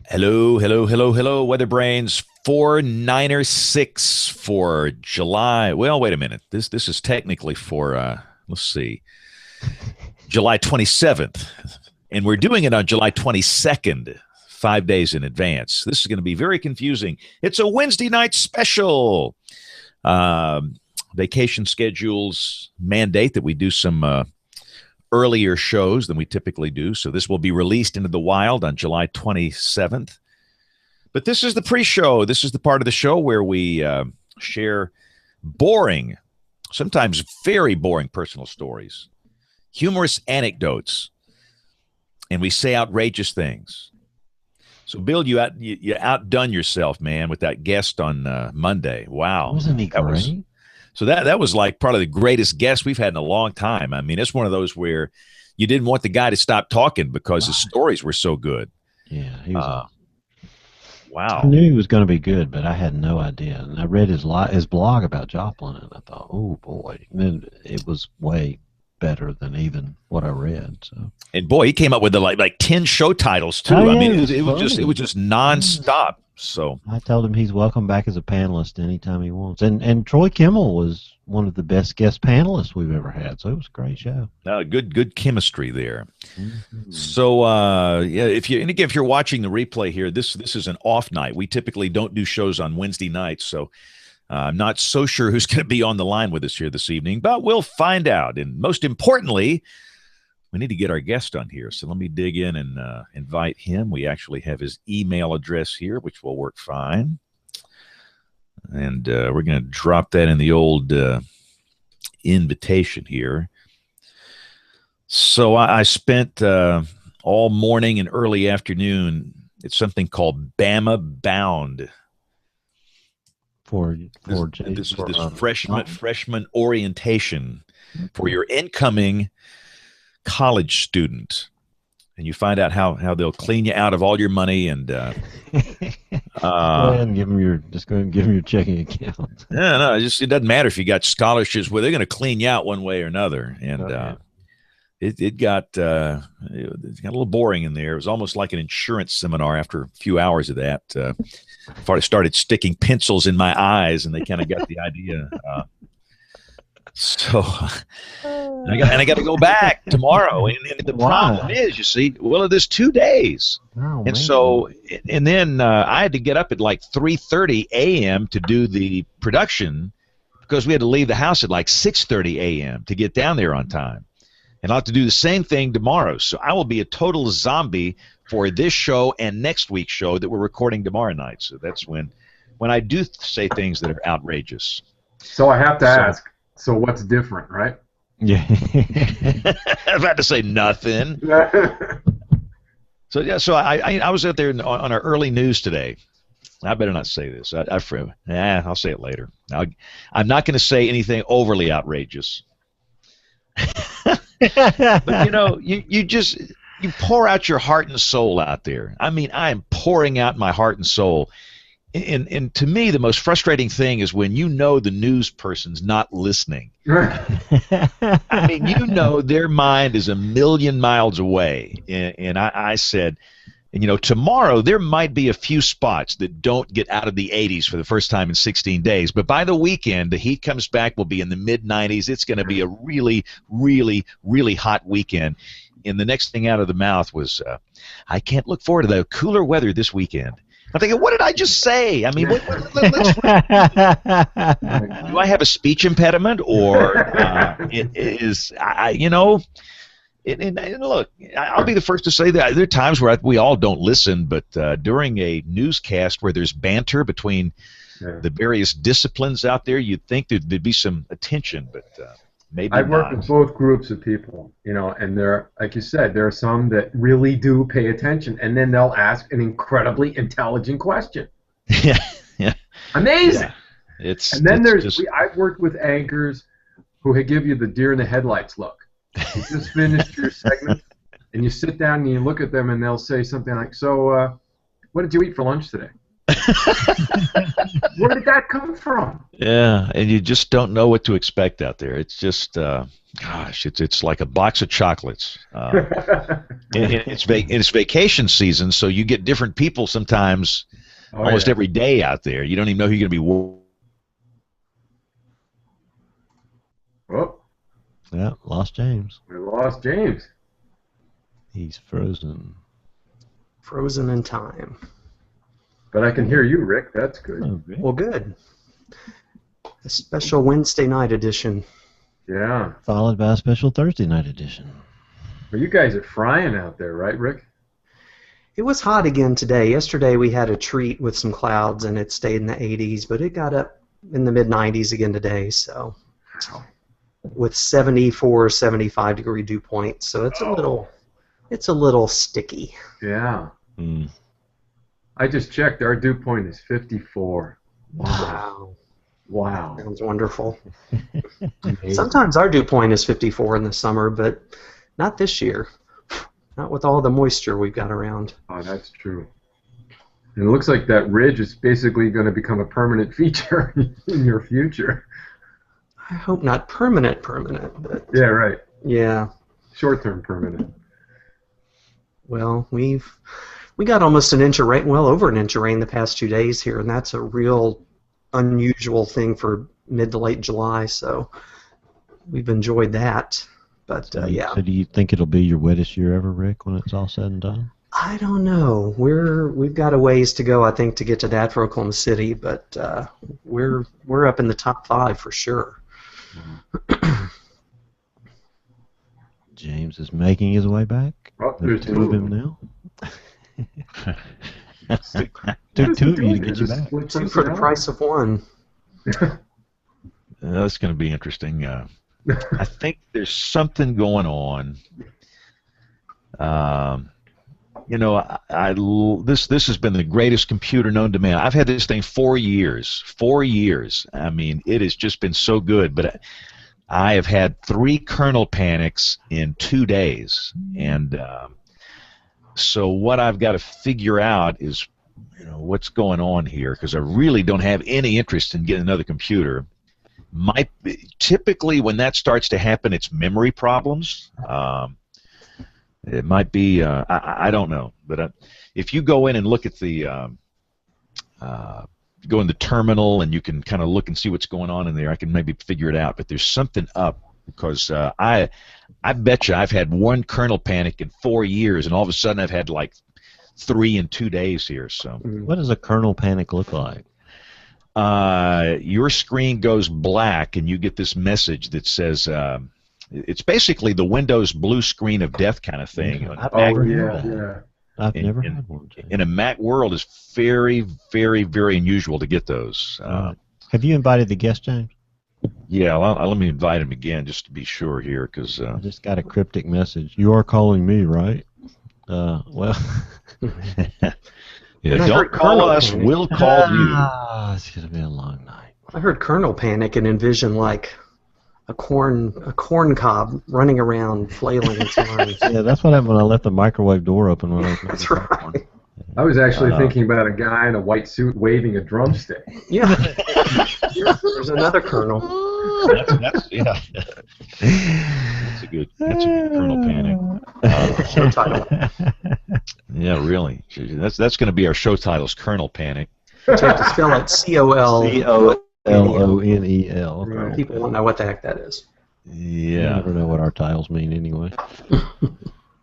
Hello, hello, hello, hello, WeatherBrains. 496 for July. Well, wait a minute. This is technically for let's see, July 27th, and we're doing it on July 22nd, 5 days in advance. This is going to be very confusing. It's a Wednesday night special. Um, Vacation schedules mandate that we do some earlier shows than we typically do. So this will be released into the wild on July 27th. But this is the pre-show. This is the part of the show where we share boring, sometimes very boring personal stories, humorous anecdotes, and we say outrageous things. So, Bill, you outdone yourself, man, with that guest on Monday. Wow, Wasn't he that was great? so that was like probably the greatest guest we've had in a long time. I mean, it's one of those where you didn't want the guy to stop talking because his Right. stories were so good. Yeah, he was. Uh, I wow. knew he was going to be good, but I had no idea. And I read his blog about Joplin, and I thought, oh boy, and then it was way better than even what I read. So. And boy, he came up with the like 10 show titles Oh too. I yeah, mean, it was it funny. was just Yeah. nonstop. So I told him he's welcome back as a panelist anytime he wants. And Troy Kimmel was one of the best guest panelists we've ever had. So it was a great show. good chemistry there. Mhm. So yeah, if you're watching the replay here, this is an off night. We typically don't do shows on Wednesday nights, so I'm not so sure who's going to be on the line with us here this evening, but we'll find out. And most importantly, we need to get our guest on here. So let me dig in and invite him. We actually have his email address here, which will work fine. And we're going to drop that in the old invitation here. So I spent all morning and early afternoon. It's something called Bama Bound. For This, for Jay this is for this Joplin. freshman orientation for Cool. your incoming college student, and you find out how they'll clean you out of all your money and Just go uh, ahead and give him your checking account. yeah, no, it doesn't matter if you got scholarships. Well, they're going to clean you out one way or another, and Oh yeah. it got a little boring in there. It was almost like an insurance seminar. After a few hours of that, before I started sticking pencils in my eyes, and they kind of got the idea. So and I got to go back tomorrow. And the problem Why? is, you see, well, it is 2 days, Oh and man. so and then I had to get up at like 3:30 a.m. to do the production because we had to leave the house at like 6:30 a.m. to get down there on time. And I'll have to do the same thing tomorrow. So I will be a total zombie for this show and next week's show that we're recording tomorrow night. So that's when I do say things that are outrageous. So I have to So ask, so what's different, right? Yeah. I've had to say nothing. So yeah, so I was out there on our early news today. I better not say this. I'll say it later. I'm not going to say anything overly outrageous. But you pour out your heart and soul out there. I mean, I am pouring out my heart and soul. And to me, the most frustrating thing is when you know the news person's not listening. I mean, their mind is a million miles away. And I said, and tomorrow there might be a few spots that don't get out of the 80s for the first time in 16 days. But by the weekend, the heat comes back, will be in the mid 90s. It's going to be a really, really, really hot weekend. And the next thing out of the mouth was, I can't look forward to the cooler weather this weekend. I'm thinking, what did I just say? I mean, do I have a speech impediment, or it is and look, I'll be the first to say that there are times where we all don't listen, but during a newscast where there's banter between Yeah. the various disciplines out there, you'd think there'd be some attention, but maybe I've worked with not. both groups of people, and there, like you said, there are some that really do pay attention, and then they'll ask an incredibly intelligent question. Yeah, yeah, Amazing. yeah. It's And then it's just I've worked with anchors who give you the deer in the headlights look. You just finished your segment, and you sit down and you look at them, and they'll say something like, "So, what did you eat for lunch today?" Where did that come from? yeah, and you just don't know what to expect out there. It's just Gosh, it's like a box of chocolates. And it's vacation season, so you get different people sometimes, almost every day out there. You don't even know who you're going to be. Oh, Yeah, lost James. we lost James. He's frozen. Frozen in time. But I can hear you, Rick. That's good. Oh, great. Well, good. A special Wednesday night edition. Yeah. Followed by a special Thursday night edition. Well, you guys are frying out there, right, Rick? It was hot again today. Yesterday we had a treat with some clouds and it stayed in the 80s, but it got up in the mid-90s again today. So with 74, 75 degree dew points, so it's a little sticky. Yeah. Mm. I just checked. Our dew point is 54. Wow. Wow. Sounds wonderful. Sometimes our dew point is 54 in the summer, but not this year. Not with all the moisture we've got around. Oh, that's true. And it looks like that ridge is basically going to become a permanent feature in your future. I hope not permanent, but Yeah, right. yeah. Short-term permanent. Well, we got almost an inch of rain, well over an inch of rain the past 2 days here, and that's a real unusual thing for mid to late July, so we've enjoyed that. But yeah. So do you think it'll be your wettest year ever, Rick, when it's all said and done? I don't know. We've got a ways to go, I think, to get to that for Oklahoma City, but we're up in the top 5 for sure. James is making his way back. Oh, There's two of him now. two of you to get you back. Two for the price of one. That's going to be interesting. I think there's something going on. This has been the greatest computer known to man. I've had this thing 4 years. 4 years. I mean, it has just been so good. But I have had 3 kernel panics in 2 days, and so what I've got to figure out is, what's going on here, because I really don't have any interest in getting another computer. Typically, when that starts to happen, it's memory problems. It might be, I don't know, but if you go in and look at the, go in the terminal and you can kind of look and see what's going on in there, I can maybe figure it out. But there's something up, because I bet you I've had 1 kernel panic in 4 years, and all of a sudden I've had like 3 in 2 days here. So what does a kernel panic look like? Your screen goes black and you get this message that says, it's basically the Windows blue screen of death kind of thing. I've never had one. In a Mac world, it's very, very, very unusual to get those. Have you invited the guest, James? Yeah, let me invite him again just to be sure here, because I just got a cryptic message. You are calling me, right? Well. Yeah, don't call us. Panic. We'll call you. It's gonna be a long night. I heard kernel panic and envisioned like a corn cob running around flailing its arms. Yeah, that's what happened when I left the microwave door open. When I was That's right. I was actually thinking about a guy in a white suit waving a drumstick. Yeah. There's another kernel. That's a good kernel panic. Show title. Yeah, really. That's going to be our show titles, Kernel Panic. So you have to spell it C-O-L. L-O-N-E-L. People won't know what the heck that is. Yeah. I never know what our titles mean anyway. All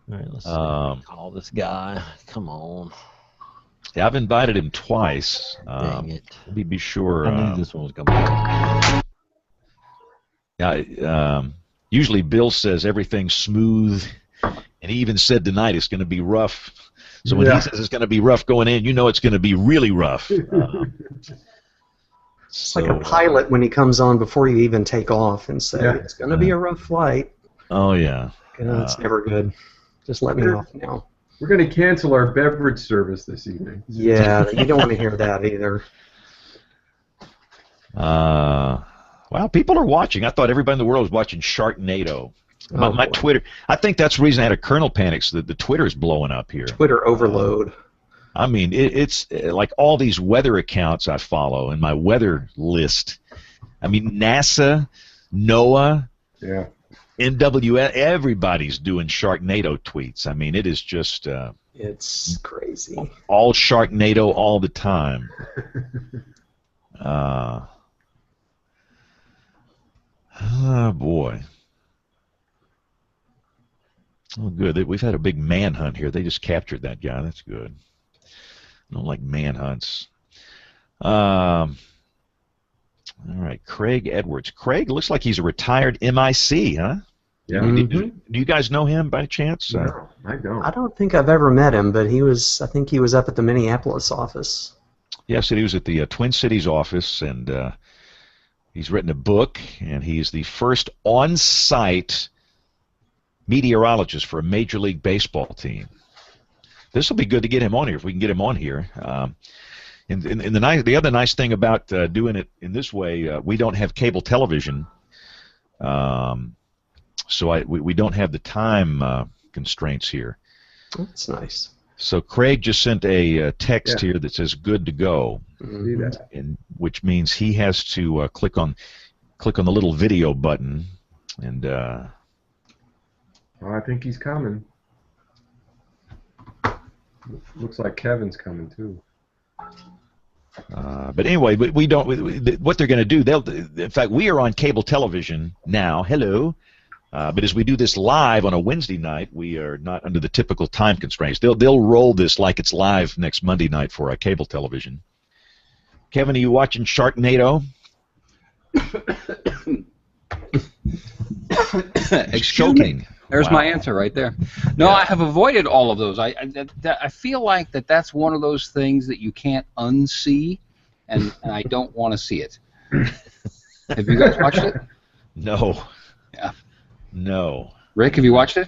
right, let's call this guy. Come on. Yeah, I've invited him twice. Dang it. Let me be sure. I knew this one was coming. Yeah, usually Bill says everything's smooth, and he even said tonight it's going to be rough. So when he says it's going to be rough going in, you know it's going to be really rough. It's like a pilot when he comes on before you even take off and say, it's going to be a rough flight. Oh, yeah. It's never good. Just let me off now. We're going to cancel our beverage service this evening. Yeah, you don't want to hear that either. Wow, people are watching. I thought everybody in the world was watching Sharknado. My Twitter, I think that's the reason I had a kernel panic, so that the Twitter is blowing up here. Twitter overload. I mean, it's like all these weather accounts I follow in my weather list. I mean, NASA, NOAA, everybody's doing Sharknado tweets. I mean, it is just It's crazy. all Sharknado all the time. Oh, boy. Oh, good. We've had a big manhunt here. They just captured that guy. That's good. I don't like manhunts. All right, Craig Edwards. Craig looks like he's a retired MIC, huh? Yeah. Do you guys know him by chance? No, I don't. I don't think I've ever met him, but I think he was up at the Minneapolis office. Yes, he was at the Twin Cities office, and he's written a book, and he's the first on-site meteorologist for a Major League Baseball team. This will be good to get him on here if we can get him on here. And the other nice thing about doing it in this way, we don't have cable television, so we don't have the time constraints here. That's nice. So Craig just sent a text here that says "good to go," See that? and which means he has to click on the little video button, and Oh, I think he's coming. Looks like Kevin's coming too. but anyway, we don't. What they're going to do? In fact, we are on cable television now. Hello. But as we do this live on a Wednesday night, we are not under the typical time constraints. They'll roll this like it's live next Monday night for our cable television. Kevin, are you watching Sharknado? Excuse me. There's my answer right there. No, I have avoided all of those. I feel like that's one of those things that you can't unsee, and I don't want to see it. Have you guys watched it? No. Yeah. No. Rick, have you watched it?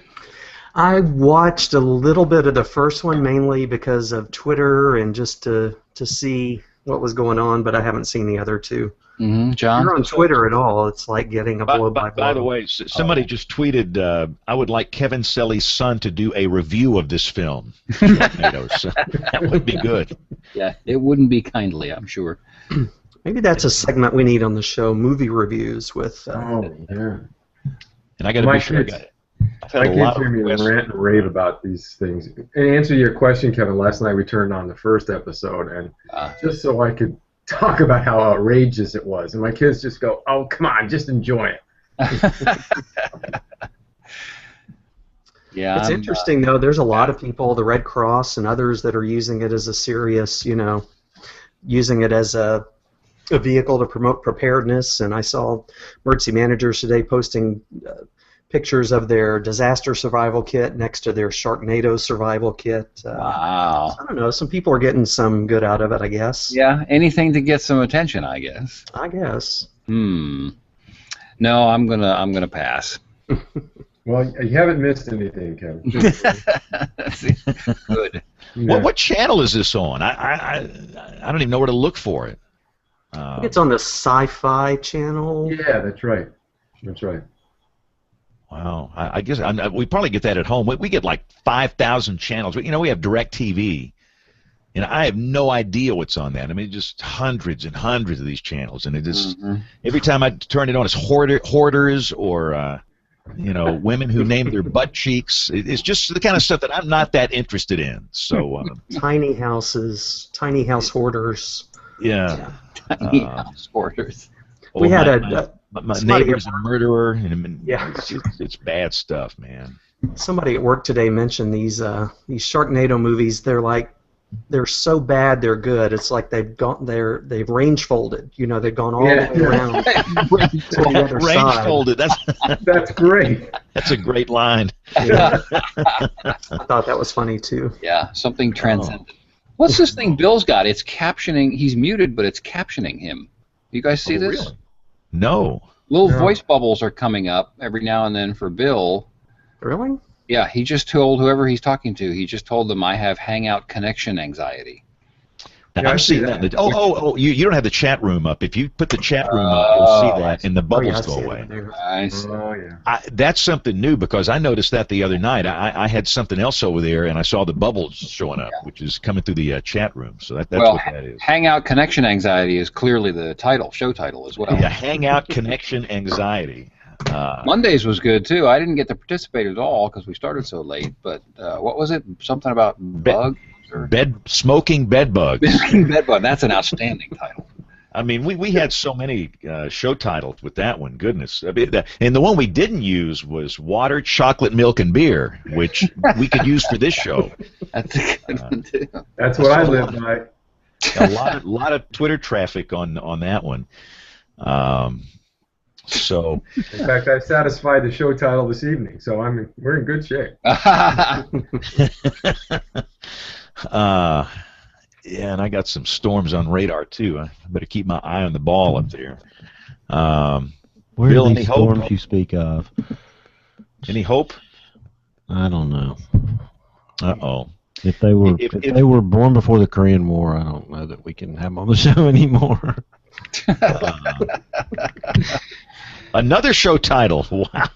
I watched a little bit of the first one mainly because of Twitter and just to see what was going on, but I haven't seen the other two. Mm-hmm. John? If you're on Twitter at all, it's like getting a blow by blow. By the way, somebody just tweeted, I would like Kevin Selly's son to do a review of this film. So that would be good. Yeah, it wouldn't be kindly, I'm sure. Maybe that's a segment we need on the show, movie reviews with... Oh, yeah. And I got to be sure I've had My a lot kids hear of me requests. rant and rave about these things. In answer to your question, Kevin, last night we turned on the first episode, and just so I could talk about how outrageous it was, and my kids just go, "Oh, come on, just enjoy it." Yeah, It's interesting, though. There's a lot of people, the Red Cross and others, that are using it as a serious, using it as a vehicle to promote preparedness. And I saw emergency managers today posting pictures of their disaster survival kit next to their Sharknado survival kit. Wow. I don't know. Some people are getting some good out of it, I guess. Yeah, anything to get some attention, I guess. I guess. No, I'm gonna pass. Well, you haven't missed anything, Kevin. Good. Yeah. What channel is this on? I don't even know where to look for it. I think it's on the Sci-Fi channel. Yeah, that's right. That's right. Wow, I guess we probably get that at home. We get like 5,000 channels. We have DirecTV, and I have no idea what's on that. I mean, just hundreds and hundreds of these channels, and it just every time I turn it on, it's hoarders or women who name their butt cheeks. It's just the kind of stuff that I'm not that interested in. So Tiny houses, tiny house hoarders. yeah. Tiny house hoarders. We had my neighbor's a murderer, and Yeah. it's bad stuff, man. somebody at work today mentioned these Sharknado movies. They're so bad they're good. It's like they've range folded. They've gone all the way around to the other Range side. folded. That's great. That's a great line. Yeah. I thought that was funny too. Yeah, something transcendent. What's this thing Bill's got? It's captioning. He's muted, but it's captioning him. You guys see this? Really? No. Little voice bubbles are coming up every now and then for Bill. Really? Yeah, he just told whoever he's talking to, he just told them I have Hangout connection anxiety. Now, Yeah, I I'm see seeing that. that. Oh, you don't have the chat room up. If you put the chat room up, you'll see that, and the Oh, yeah, I bubbles go see it away. there. I see. Oh, yeah. That's something new because I noticed that the other night. I had something else over there, and I saw the bubbles showing up, which is coming through the chat room. So that's Well, what that is. Hangout connection anxiety is clearly the show title as well. Yeah, Hangout connection anxiety. Mondays was good too. I didn't get to participate at all because we started so late. But what was it? Something about bugs? Smoking bed bugs. Smoking bed bug. That's an outstanding title. I mean, we had so many show titles with that one. Goodness. I mean, and the one we didn't use was water, chocolate, milk, and beer, which we could use for this show. That's a good one too. That's what I live by. A lot of Twitter traffic on that one. So, in fact, I've satisfied the show title this evening, so we're in good shape. Yeah, and I got some storms on radar too. I better keep my eye on the ball up there. Where Bill, are any these hope? storms you speak of? Any hope? I don't know. Uh-oh. If they were born before the Korean War, I don't know that we can have them on the show anymore. Another show title. Wow.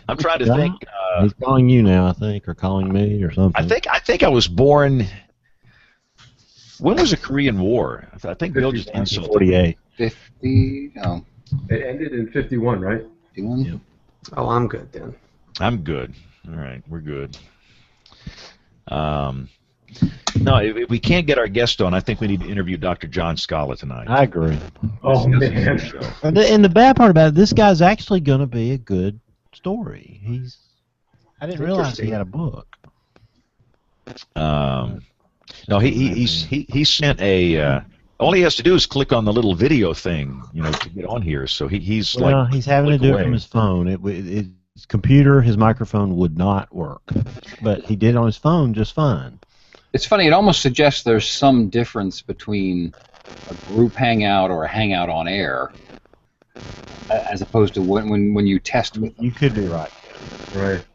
I'm trying to think. He's calling you now, I think, or calling me, or something. I think I was born. When was the Korean War? I think Bill just insulted. 48. 50. No. It ended in 51, right? 51. Yeah. Oh, I'm good then. I'm good. All right, we're good. No, if we can't get our guest on, I think we need to interview Dr. John Scala tonight. I agree. Oh, man. And the bad part about it, this guy's actually going to be a good story. I didn't realize he had a book. No, he sent a. All he has to do is click on the little video thing, to get on here. So he's having to do it from his phone. His computer, his microphone would not work, but he did on his phone just fine. It's funny. It almost suggests there's some difference between a group hangout or a hangout on air, as opposed to when you test with them. You could be right. Right.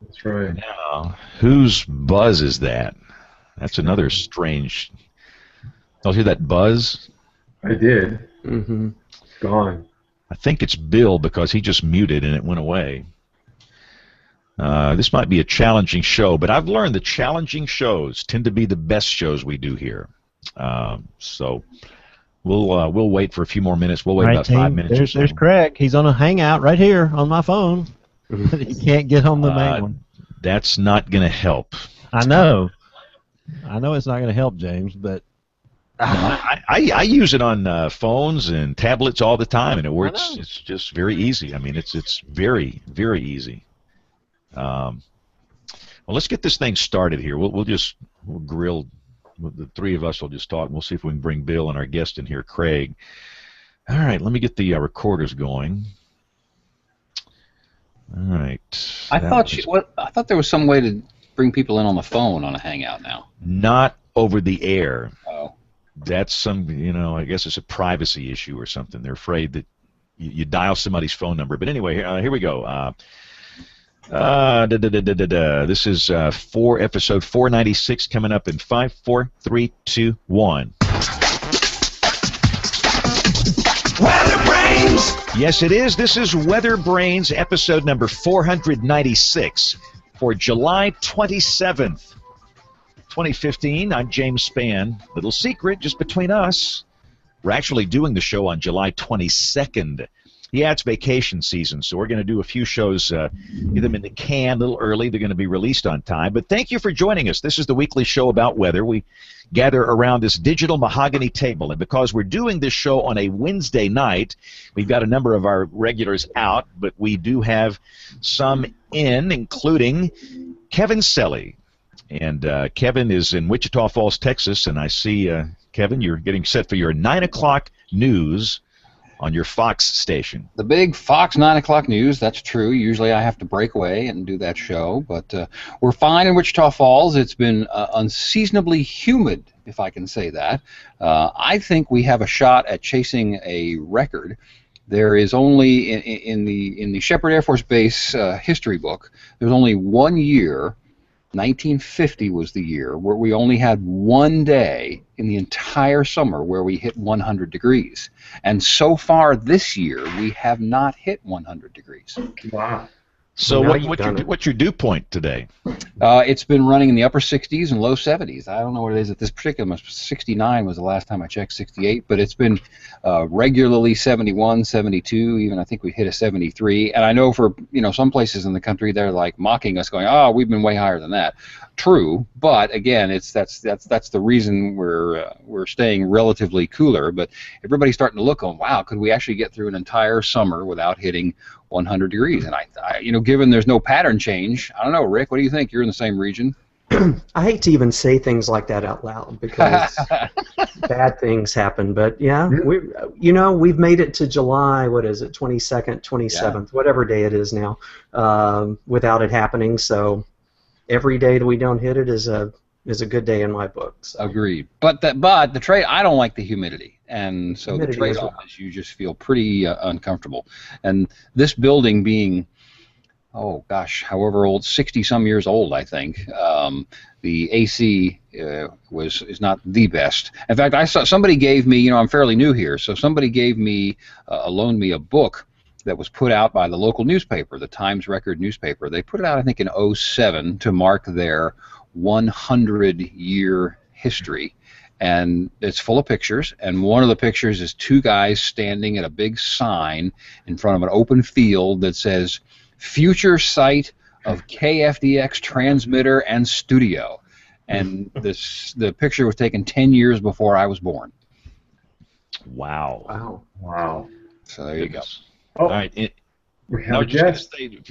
That's right. Now, whose buzz is that? That's another strange. I'll hear that buzz. I did. Mm-hmm. It's gone. I think it's Bill because he just muted and it went away. This might be a challenging show, but I've learned that challenging shows tend to be the best shows we do here. So we'll wait for a few more minutes. We'll wait about 5 minutes. There's Craig. He's on a hangout right here on my phone. He can't get on the main one. That's not going to help. I know it's not going to help, James, but I use it on phones and tablets all the time, and it works. It's just very easy. I mean, it's very, very easy. Well, let's get this thing started here. We'll grill. The three of us will just talk. And we'll see if we can bring Bill and our guest in here, Craig. All right, let me get the recorders going. All right. I thought there was some way to bring people in on the phone on a hangout now. Not over the air. Oh. That's some, I guess it's a privacy issue or something. They're afraid that you dial somebody's phone number. But anyway, here we go. This is episode 496 coming up in 5, 4, 3, 2, 1. WeatherBrains! Yes, it is. This is WeatherBrains, episode number 496 for July 27th, 2015. I'm James Spann. Little secret just between us. We're actually doing the show on July 22nd. Yeah, it's vacation season, so we're going to do a few shows, get them in the can a little early. They're going to be released on time. But thank you for joining us. This is the weekly show about weather. We gather around this digital mahogany table, and because we're doing this show on a Wednesday night, we've got a number of our regulars out, but we do have some in, including Kevin Selly. And Kevin is in Wichita Falls, Texas, and I see, Kevin, you're getting set for your 9 o'clock news on your Fox station. The big Fox 9 o'clock news, that's true. Usually I have to break away and do that show, but we're fine in Wichita Falls. It's been unseasonably humid, if I can say that. I think we have a shot at chasing a record. There is only, in the Shepherd Air Force Base history book, there's only 1 year, 1950 was the year, where we only had one day in the entire summer where we hit 100 degrees. And so far this year, we have not hit 100 degrees. Wow. So what's your dew point today? It's been running in the upper 60s and low 70s. I don't know what it is at this particular moment. 69 was the last time I checked, 68, but it's been regularly 71, 72, even I think we hit a 73. And I know for some places in the country they're like mocking us, going, "Oh, we've been way higher than that." True, but again, that's the reason we're staying relatively cooler. But everybody's starting to look on, wow, could we actually get through an entire summer without hitting 100 degrees? And I given there's no pattern change, I don't know, Rick, what do you think? You're in the same region. I hate to even say things like that out loud because bad things happen. But yeah, we've made it to July. What is it? 22nd, 27th, whatever day it is now, without it happening. So every day that we don't hit it is a good day in my book. So. Agreed. But the trade, I don't like the humidity, and so the trade-off is you just feel pretty uncomfortable. And this building being, oh gosh, however old, 60-some years old, I think. The AC is not the best. In fact, I saw somebody gave me, I'm fairly new here, so somebody gave me, loaned me a book that was put out by the local newspaper, the Times Record newspaper. They put it out, I think, in 2007 to mark their 100-year history. And it's full of pictures, and one of the pictures is two guys standing at a big sign in front of an open field that says, "Future site of KFDX transmitter and studio." And the picture was taken 10 years before I was born. Wow. So there you go. All right.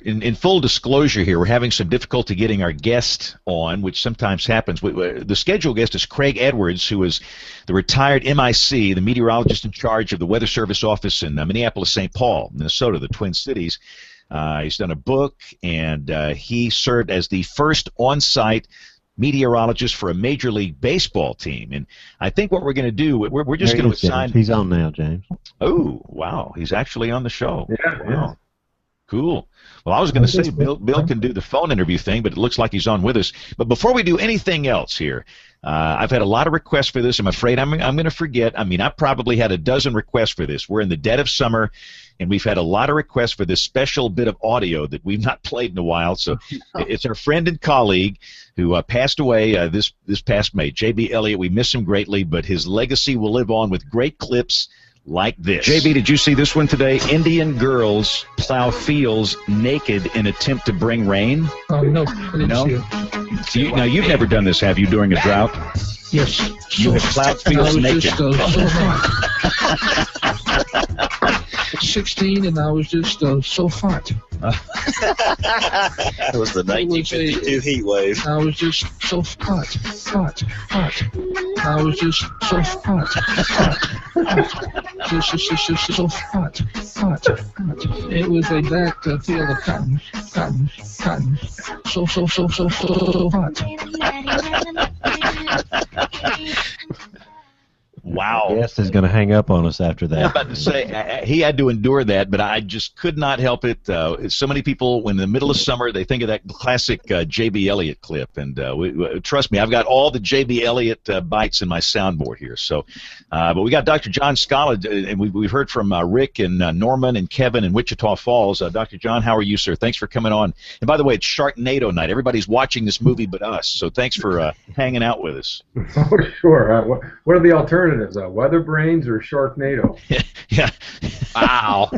In full disclosure here, we're having some difficulty getting our guest on, which sometimes happens. The scheduled guest is Craig Edwards, who is the retired MIC, the meteorologist in charge of the Weather Service office in Minneapolis, St. Paul, Minnesota, the Twin Cities. He's done a book, and he served as the first on-site meteorologist for a Major League Baseball team. And I think what we're going to do, we're just going to assign... He's on now, James. Oh, wow. He's actually on the show. Yeah. Wow. Cool. Well, I was going to say Bill can do the phone interview thing, but it looks like he's on with us. But before we do anything else here, I've had a lot of requests for this. I'm afraid I'm going to forget. I mean, I probably had a dozen requests for this. We're in the dead of summer, and we've had a lot of requests for this special bit of audio that we've not played in a while. So it's our friend and colleague who passed away this past May, J.B. Elliott. We miss him greatly, but his legacy will live on with great clips like this. JB, did you see this one today? Indian girls plow fields naked in attempt to bring rain. Oh, no. I didn't see it. Now, you've never done this, have you, during a drought? Yes. You have plowed fields naked. 16, and I was just so hot. That was the 1952 heat wave. I was just so hot. I was just so hot. Just so hot. It was like that field of cotton. So hot. Wow. The guest is going to hang up on us after that. I'm about to say, he had to endure that, but I just could not help it. So many people, when in the middle of summer, they think of that classic J.B. Elliott clip. And trust me, I've got all the J.B. Elliott bites in my soundboard here. So, but we got Dr. John Scala, and we've heard from Rick and Norman and Kevin in Wichita Falls. Dr. John, how are you, sir? Thanks for coming on. And by the way, it's Sharknado night. Everybody's watching this movie but us. So thanks for hanging out with us. Oh, sure. What are the alternatives? WeatherBrains or Sharknado? Yeah. Wow.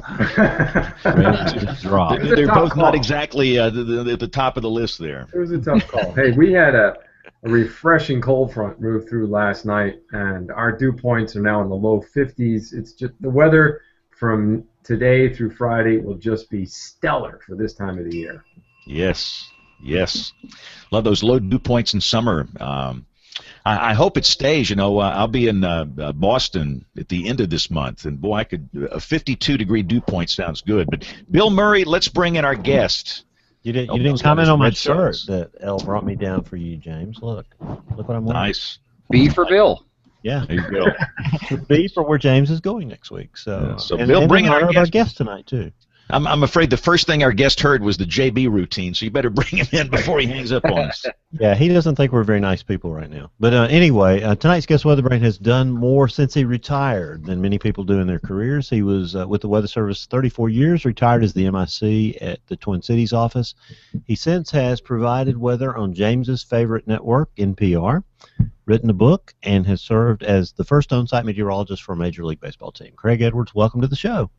They're both not exactly at the top of the list there. It was a tough call. Hey, we had a refreshing cold front move through last night, and our dew points are now in the low 50s. It's just the weather from today through Friday will just be stellar for this time of the year. Yes. Love those low dew points in summer. I hope it stays. I'll be in Boston at the end of this month, and boy, a 52-degree dew point sounds good. But Bill Murray, let's bring in our guest. You didn't comment on my shirt that Elle brought me down for you, James. Look what I'm wearing. Nice. B for Bill. Yeah. There you go. B for where James is going next week. So Bill, bring in our guest tonight too. I'm afraid the first thing our guest heard was the JB routine, so you better bring him in before he hangs up on us. Yeah, he doesn't think we're very nice people right now. But anyway, tonight's guest WeatherBrain has done more since he retired than many people do in their careers. He was with the Weather Service 34 years, retired as the MIC at the Twin Cities office. He since has provided weather on James's favorite network, NPR, written a book, and has served as the first on-site meteorologist for a Major League Baseball team. Craig Edwards, welcome to the show.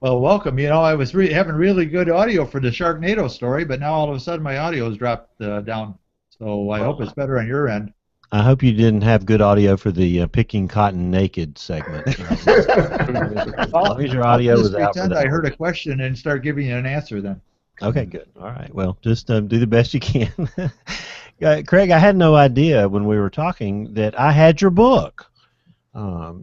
Well, welcome. You know, I was having really good audio for the Sharknado story, but now all of a sudden my audio has dropped down. So I hope it's better on your end. I hope you didn't have good audio for the picking cotton naked segment. As long as your audio was out for that. I heard a question and start giving you an answer then. Okay, good. All right. Well, just do the best you can. Craig, I had no idea when we were talking that I had your book.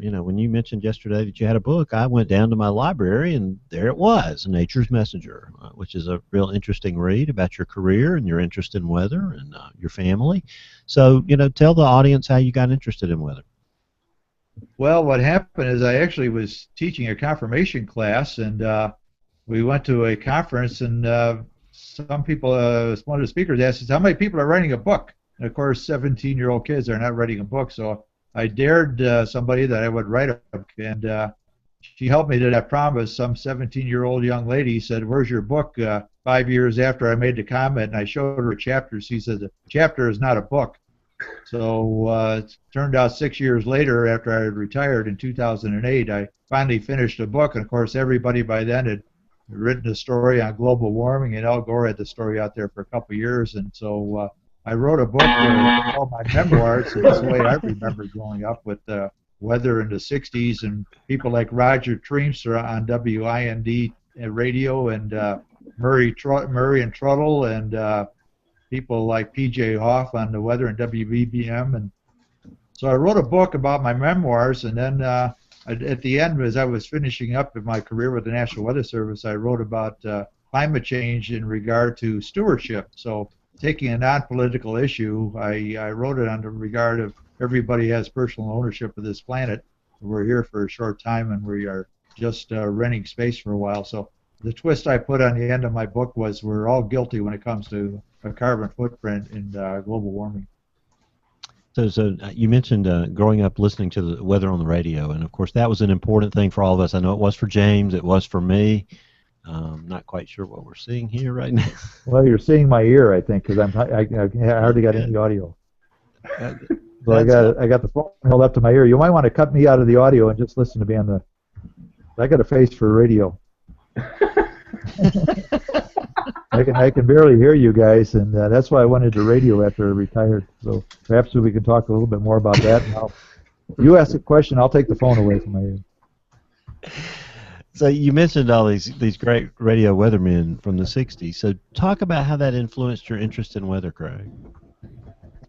You know, when you mentioned yesterday that you had a book, I went down to my library, and there it was, Nature's Messenger, which is a real interesting read about your career and your interest in weather and your family. So, you know, tell the audience how you got interested in weather. Well, what happened is I actually was teaching a confirmation class, and we went to a conference, and some people, one of the speakers asked us, how many people are writing a book? And, of course, 17-year-old kids are not writing a book, so I dared somebody that I would write a book, and she helped me to that promise. Some 17-year-old young lady said, where's your book? 5 years after I made the comment, and I showed her a chapter. She said, the chapter is not a book. So it turned out 6 years later, after I had retired in 2008, I finally finished a book, and of course everybody by then had written a story on global warming, and Al Gore had the story out there for a couple of years, and so I wrote a book called my memoirs, and it's the way I remember growing up with weather in the 60s and people like Roger Treemster on WIND radio, and Murray and Trudell, and people like P.J. Hoff on the weather and WBBM. And so I wrote a book about my memoirs, and then at the end, as I was finishing up in my career with the National Weather Service, I wrote about climate change in regard to stewardship. So taking a non-political issue, I wrote it on the regard of everybody has personal ownership of this planet. We're here for a short time, and we are just renting space for a while. So the twist I put on the end of my book was we're all guilty when it comes to a carbon footprint in global warming. So you mentioned growing up listening to the weather on the radio, and of course that was an important thing for all of us. I know it was for James, it was for me. Not quite sure what we're seeing here right now. Well, you're seeing my ear, I think, because I hardly got any audio. So I got the phone held up to my ear. You might want to cut me out of the audio and just listen to me on the. I got a face for radio. I can barely hear you guys, and that's why I went into radio after I retired. So perhaps we can talk a little bit more about that. Now, you ask a question, I'll take the phone away from my ear. So you mentioned all these great radio weathermen from the 60s. So talk about how that influenced your interest in weather, Craig.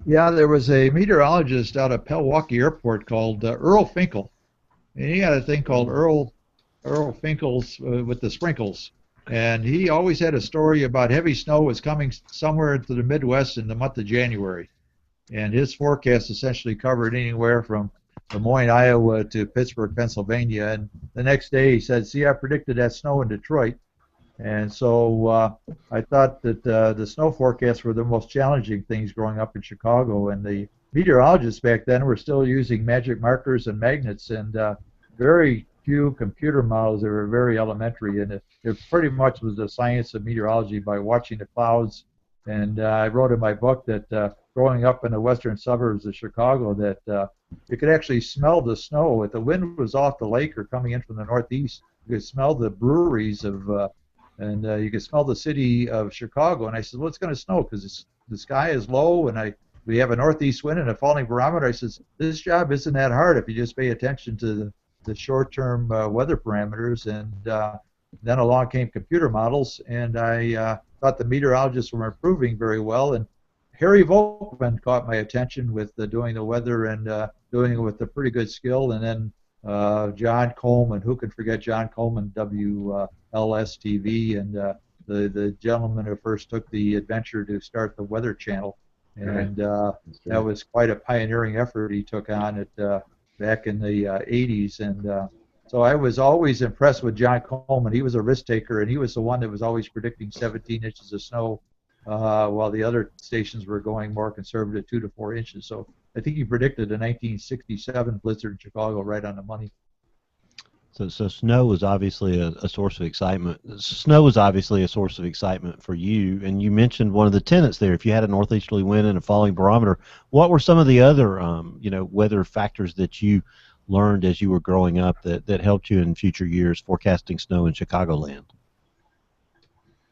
Yeah, there was a meteorologist out of Pewaukee Airport called Earl Finkel, and he had a thing called Earl Finkel's with the sprinkles. And he always had a story about heavy snow was coming somewhere into the Midwest in the month of January. And his forecast essentially covered anywhere from Des Moines, Iowa to Pittsburgh, Pennsylvania. And the next day he said, see, I predicted that snow in Detroit. And so I thought that the snow forecasts were the most challenging things growing up in Chicago. And the meteorologists back then were still using magic markers and magnets, and very few computer models that were very elementary. And it pretty much was the science of meteorology by watching the clouds. And I wrote in my book that growing up in the western suburbs of Chicago, that you could actually smell the snow. If the wind was off the lake or coming in from the northeast, you could smell the breweries and you could smell the city of Chicago. And I said, well, it's going to snow because the sky is low, and we have a northeast wind and a falling barometer. I says, this job isn't that hard if you just pay attention to the short-term weather parameters. And then along came computer models, and I thought the meteorologists were improving very well. And Harry Volkman caught my attention with doing the weather and doing it with a pretty good skill. And then John Coleman, who can forget John Coleman, WLS-TV, and the gentleman who first took the adventure to start the Weather Channel. And that was quite a pioneering effort he took on it back in the 80s. And So I was always impressed with John Coleman. He was a risk taker, and he was the one that was always predicting 17 inches of snow, while the other stations were going more conservative, 2 to 4 inches. So I think he predicted a 1967 blizzard in Chicago right on the money. So snow was obviously a source of excitement. Snow was obviously a source of excitement for you, and you mentioned one of the tenets there. If you had a northeasterly wind and a falling barometer, what were some of the other weather factors that you learned as you were growing up that helped you in future years forecasting snow in Chicagoland?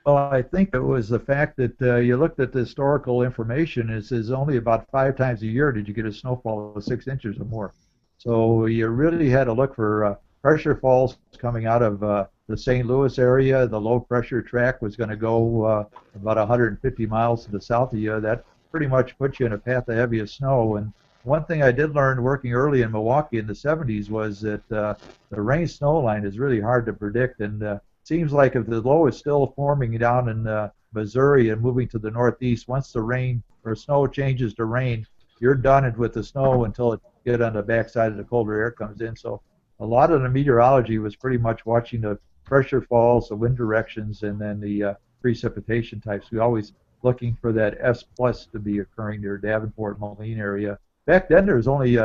Well, I think it was the fact that you looked at the historical information. It says only about 5 times a year did you get a snowfall of 6 inches or more. So you really had to look for pressure falls coming out of the St. Louis area. The low pressure track was going to go about 150 miles to the south of you. That pretty much put you in a path of heaviest snow. And one thing I did learn working early in Milwaukee in the 70s was that the rain snow line is really hard to predict. And seems like if the low is still forming down in Missouri and moving to the northeast, once the rain or snow changes to rain, you're done with the snow until it get on the backside of the colder air comes in. So a lot of the meteorology was pretty much watching the pressure falls, the wind directions, and then the precipitation types. We always looking for that S plus to be occurring near Davenport, Moline area. Back then, there was only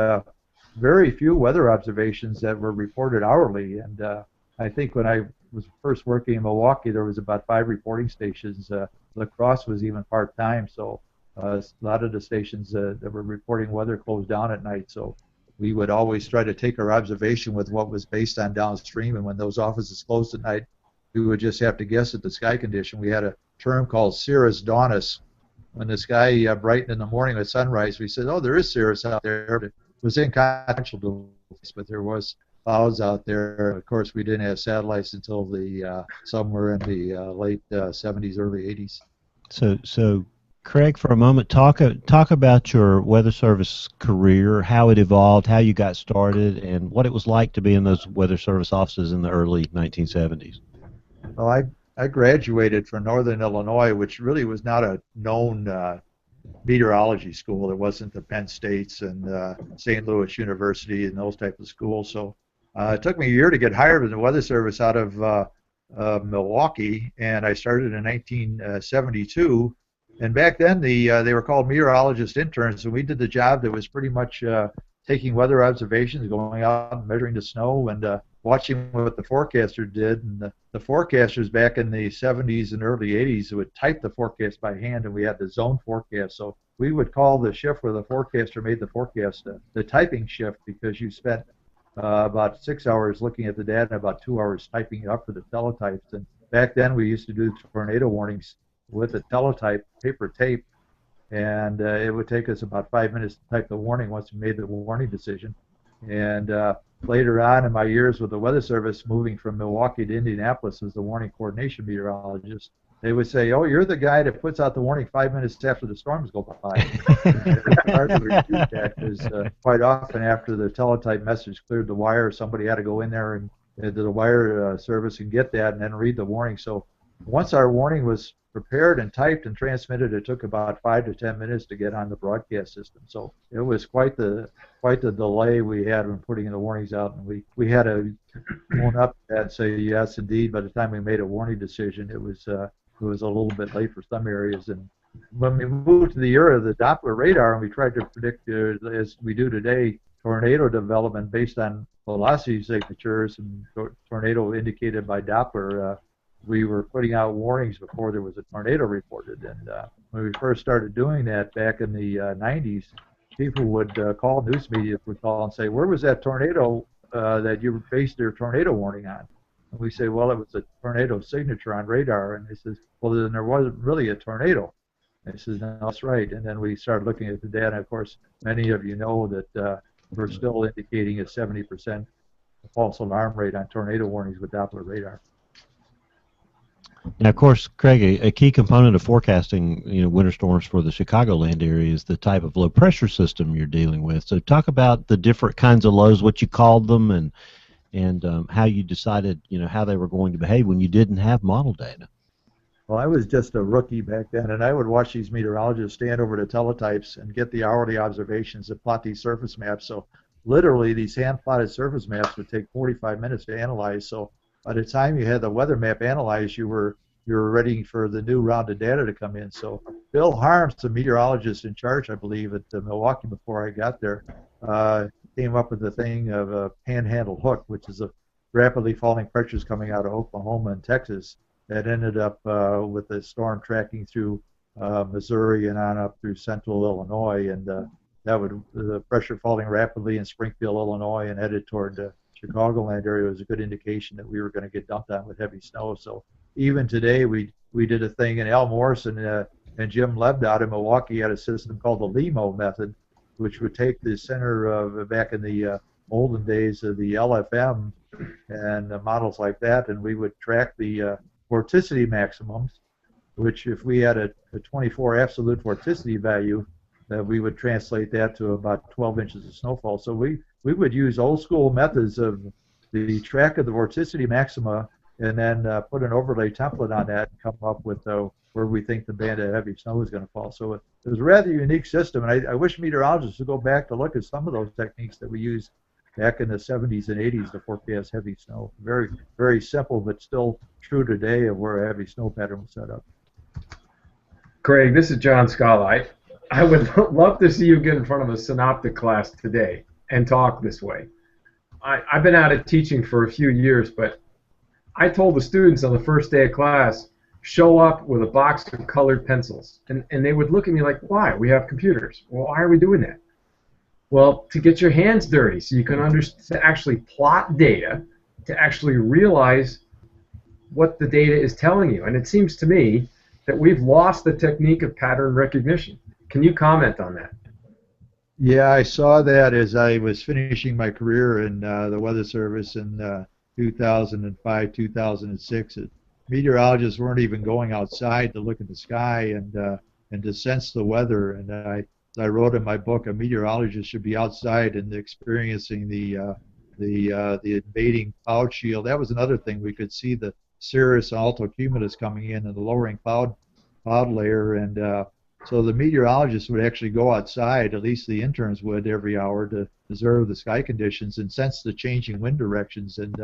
very few weather observations that were reported hourly, and I think when I was first working in Milwaukee, there was about 5 reporting stations. La Crosse was even part-time, so a lot of the stations that were reporting weather closed down at night. So we would always try to take our observation with what was based on downstream, and when those offices closed at night, we would just have to guess at the sky condition. We had a term called cirrus dawnus. When the sky brightened in the morning at sunrise, we said, oh, there is cirrus out there. But it was inconsequential, but there was clouds out there. Of course, we didn't have satellites until the somewhere in the late 70s, early 80s. So Craig, for a moment, talk about your Weather Service career, how it evolved, how you got started, and what it was like to be in those Weather Service offices in the early 1970s. Well, I graduated from Northern Illinois, which really was not a known meteorology school. It wasn't the Penn States and St. Louis University and those types of schools. So it took me a year to get hired in the Weather Service out of Milwaukee, and I started in 1972. And back then, they were called meteorologist interns, and we did the job that was pretty much taking weather observations, going out and measuring the snow, and watching what the forecaster did. And the forecasters back in the 70s and early 80s would type the forecast by hand, and we had the zone forecast. So we would call the shift where the forecaster made the forecast the typing shift, because you spent about 6 hours looking at the data and about 2 hours typing it up for the teletypes. And back then, we used to do tornado warnings with a teletype, paper tape, and it would take us about 5 minutes to type the warning once we made the warning decision. And later on in my years with the Weather Service, moving from Milwaukee to Indianapolis as the warning coordination meteorologist, they would say, oh, you're the guy that puts out the warning 5 minutes after the storms go by. It's hard to refute that, because quite often after the teletype message cleared the wire, somebody had to go in there and to the wire service and get that and then read the warning. So once our warning was prepared and typed and transmitted, it took about 5 to 10 minutes to get on the broadcast system. So it was quite the delay we had when putting the warnings out, and we had to phone up and say yes, indeed. By the time we made a warning decision, it was a little bit late for some areas. And when we moved to the era of the Doppler radar, and we tried to predict, as we do today, tornado development based on velocity signatures and tornado indicated by Doppler, we were putting out warnings before there was a tornado reported. And when we first started doing that back in the 90s, people would call, news media would call and say, where was that tornado that you based your tornado warning on? And we say, well, it was a tornado signature on radar. And they says, well, then there wasn't really a tornado. And he says, no, that's right. And then we started looking at the data. And of course, many of you know that we're still indicating a 70% false alarm rate on tornado warnings with Doppler radar. Now, of course, Craig, a key component of forecasting, winter storms for the Chicagoland area is the type of low pressure system you're dealing with. So, talk about the different kinds of lows, what you called them, and how you decided, how they were going to behave when you didn't have model data. Well, I was just a rookie back then, and I would watch these meteorologists stand over the teletypes and get the hourly observations and plot these surface maps. So literally these hand-plotted surface maps would take 45 minutes to analyze. So by the time you had the weather map analyzed, you were ready for the new round of data to come in. So Bill Harms, the meteorologist in charge, I believe, at Milwaukee before I got there, came up with the thing of a panhandle hook, which is a rapidly falling pressures coming out of Oklahoma and Texas that ended up with the storm tracking through Missouri and on up through central Illinois, and the pressure falling rapidly in Springfield, Illinois, and headed toward the Chicagoland area was a good indication that we were going to get dumped on with heavy snow. So even today, we did a thing, and Al Morrison and Jim Lebd out in Milwaukee had a system called the LIMO method, which would take the center of back in the olden days of the LFM and models like that, and we would track the vorticity maximums, which if we had a 24 absolute vorticity value, we would translate that to about 12 inches of snowfall. So we would use old school methods of the track of the vorticity maxima and then put an overlay template on that and come up with where we think the band of heavy snow is going to fall. So it was a rather unique system, and I wish meteorologists would go back to look at some of those techniques that we used back in the 70s and 80s to forecast heavy snow. Very, very simple, but still true today of where a heavy snow pattern was set up. Craig, this is John Scala. I would love to see you get in front of a synoptic class today and talk this way. I've been out of teaching for a few years, but I told the students on the first day of class, show up with a box of colored pencils. And they would look at me like, why? We have computers. Well, why are we doing that? Well, to get your hands dirty so you can to actually plot data, to actually realize what the data is telling you. And it seems to me that we've lost the technique of pattern recognition. Can you comment on that? Yeah, I saw that as I was finishing my career in the Weather Service in 2005, 2006. Meteorologists weren't even going outside to look at the sky and to sense the weather. And I wrote in my book, a meteorologist should be outside and experiencing the invading cloud shield. That was another thing. We could see the cirrus and altocumulus coming in and the lowering cloud layer, and so the meteorologists would actually go outside, at least the interns would, every hour to observe the sky conditions and sense the changing wind directions. And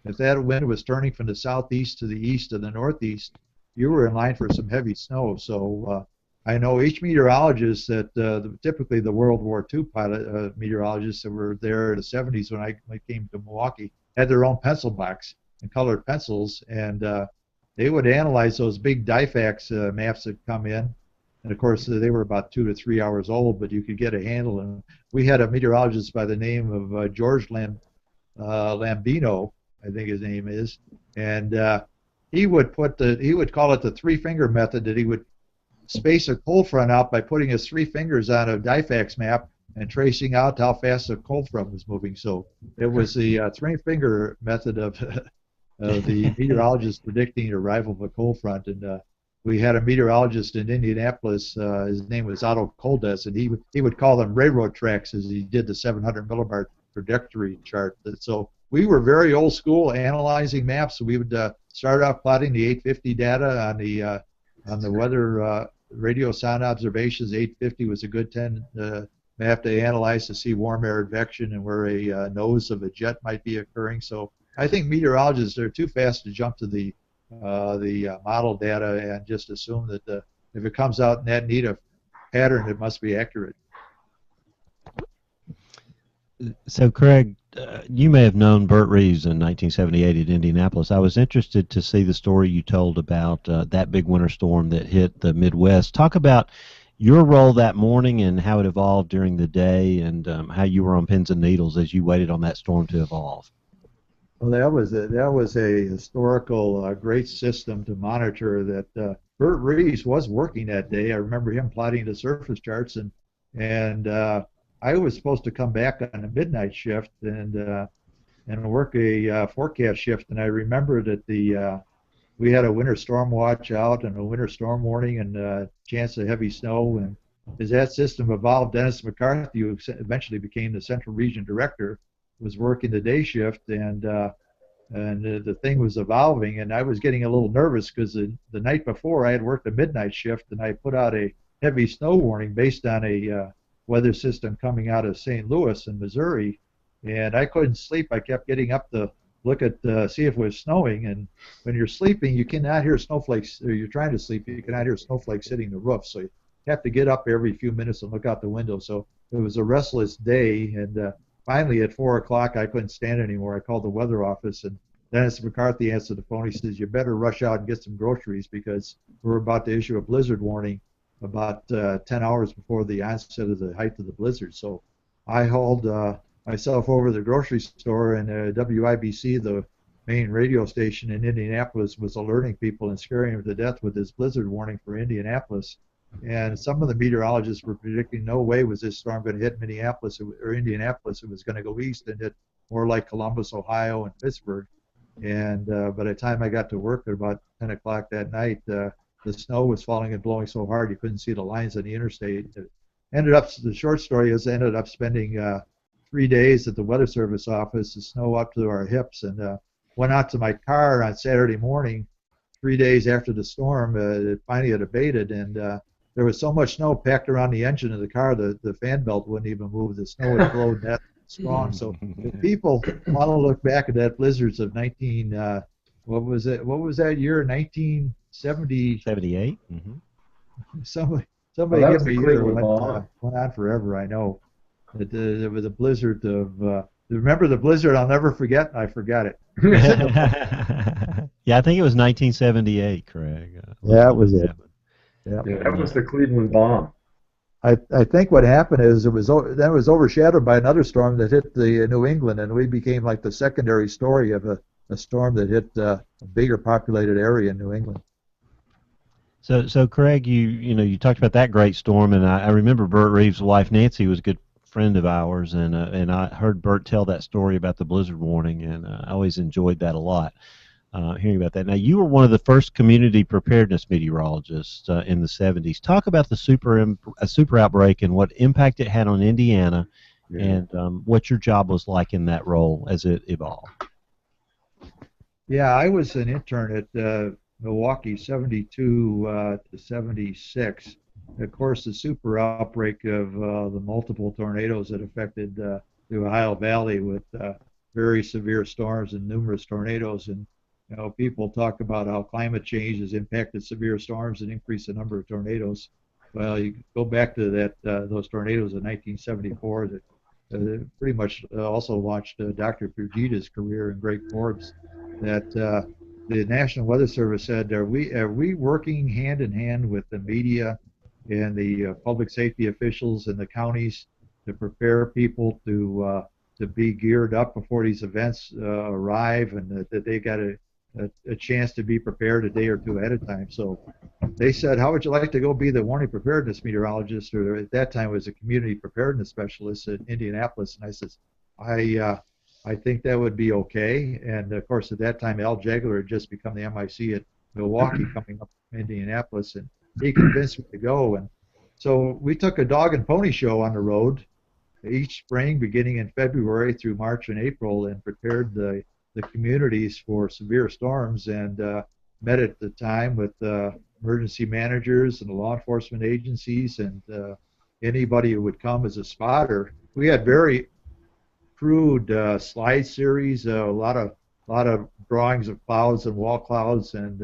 if that wind was turning from the southeast to the east or the northeast, you were in line for some heavy snow. So I know each meteorologist that typically the World War II pilot meteorologists that were there in the 70s when I came to Milwaukee had their own pencil box and colored pencils, and they would analyze those big DIFAX maps that come in. And of course, they were about 2 to 3 hours old, but you could get a handle. And we had a meteorologist by the name of George Lambino, I think his name is, and he would call it the three-finger method, that he would space a cold front out by putting his 3 fingers on a DIFAX map and tracing out how fast the cold front was moving. So it was the 3-finger method of the meteorologist predicting the arrival of a cold front. And we had a meteorologist in Indianapolis. His name was Otto Koldes, and he would call them railroad tracks as he did the 700 millibar trajectory chart. So we were very old school analyzing maps. We would start off plotting the 850 data on the weather radio sound observations. 850 was a good 10 map to analyze to see warm air advection and where a nose of a jet might be occurring. So I think meteorologists are too fast to jump to the model data and just assume that if it comes out in that neat a pattern, it must be accurate. So, Craig, you may have known Bert Reeves in 1978 at Indianapolis. I was interested to see the story you told about that big winter storm that hit the Midwest. Talk about your role that morning and how it evolved during the day, and how you were on pins and needles as you waited on that storm to evolve. Well, that was a historical great system to monitor that Bert Reeves was working that day. I remember him plotting the surface charts, and I was supposed to come back on a midnight shift and work a forecast shift. And I remember that we had a winter storm watch out and a winter storm warning and a chance of heavy snow. And as that system evolved, Dennis McCarthy, who eventually became the Central Region Director, was working the day shift, and the thing was evolving, and I was getting a little nervous because the night before I had worked a midnight shift, and I put out a heavy snow warning based on a weather system coming out of St. Louis in Missouri, and I couldn't sleep. I kept getting up to look at see if it was snowing, and when you're sleeping, you cannot hear snowflakes. Or you're trying to sleep, you cannot hear snowflakes hitting the roof, so you have to get up every few minutes and look out the window. So it was a restless day, and finally at 4 o'clock, I couldn't stand it anymore. I called the weather office, and Dennis McCarthy answered the phone. He says, "You better rush out and get some groceries because we're about to issue a blizzard warning about 10 hours before the onset of the height of the blizzard." So I hauled myself over to the grocery store, and WIBC, the main radio station in Indianapolis, was alerting people and scaring them to death with this blizzard warning for Indianapolis. And some of the meteorologists were predicting no way was this storm going to hit Minneapolis or Indianapolis. It was going to go east and hit more like Columbus, Ohio, and Pittsburgh. And by the time I got to work at about 10 o'clock that night, the snow was falling and blowing so hard you couldn't see the lines on the interstate. The short story is I ended up spending 3 days at the Weather Service office, the snow up to our hips, and went out to my car on Saturday morning, 3 days after the storm. It finally had abated, and there was so much snow packed around the engine of the car, the fan belt wouldn't even move. The snow had flowed that strong. So if people want to look back at that blizzards of what was that year? 1970. 78. Mm-hmm. Somebody Well, give me a year. Cleveland bomb. Went on forever. I know. There was a blizzard of. Remember the blizzard? I'll never forget. I forgot it. Yeah, I think it was 1978, Craig. Yeah, it was it. Yeah, that was the Cleveland bomb. I think what happened is it was overshadowed by another storm that hit the New England, and we became like the secondary story of a storm that hit a bigger populated area in New England. So Craig, you talked about that great storm, and I remember Bert Reeves' wife Nancy was a good friend of ours, and I heard Bert tell that story about the blizzard warning, and I always enjoyed that a lot. Hearing about that. Now, you were one of the first community preparedness meteorologists in the 70s. Talk about the super outbreak and what impact it had on Indiana, and what your job was like in that role as it evolved. Yeah, I was an intern at Milwaukee, 72 to 76. Of course, the super outbreak of the multiple tornadoes that affected the Ohio Valley with very severe storms and numerous tornadoes. And people talk about how climate change has impacted severe storms and increased the number of tornadoes. Well, you go back to those tornadoes in 1974 that pretty much also launched Dr. Fujita's career in Great Forbes. That the National Weather Service said, are we working hand in hand with the media and the public safety officials in the counties to prepare people to be geared up before these events arrive, and that they got a chance to be prepared a day or two ahead of time. So they said, how would you like to go be the warning preparedness meteorologist, or at that time was a community preparedness specialist at Indianapolis? And I said, I think that would be okay. And of course at that time Al Jagler had just become the MIC at Milwaukee coming up from Indianapolis, and he convinced me to go. And so we took a dog and pony show on the road each spring beginning in February through March and April, and prepared the communities for severe storms, and met at the time with emergency managers and the law enforcement agencies and anybody who would come as a spotter. We had very crude slide series, a lot of drawings of clouds and wall clouds, and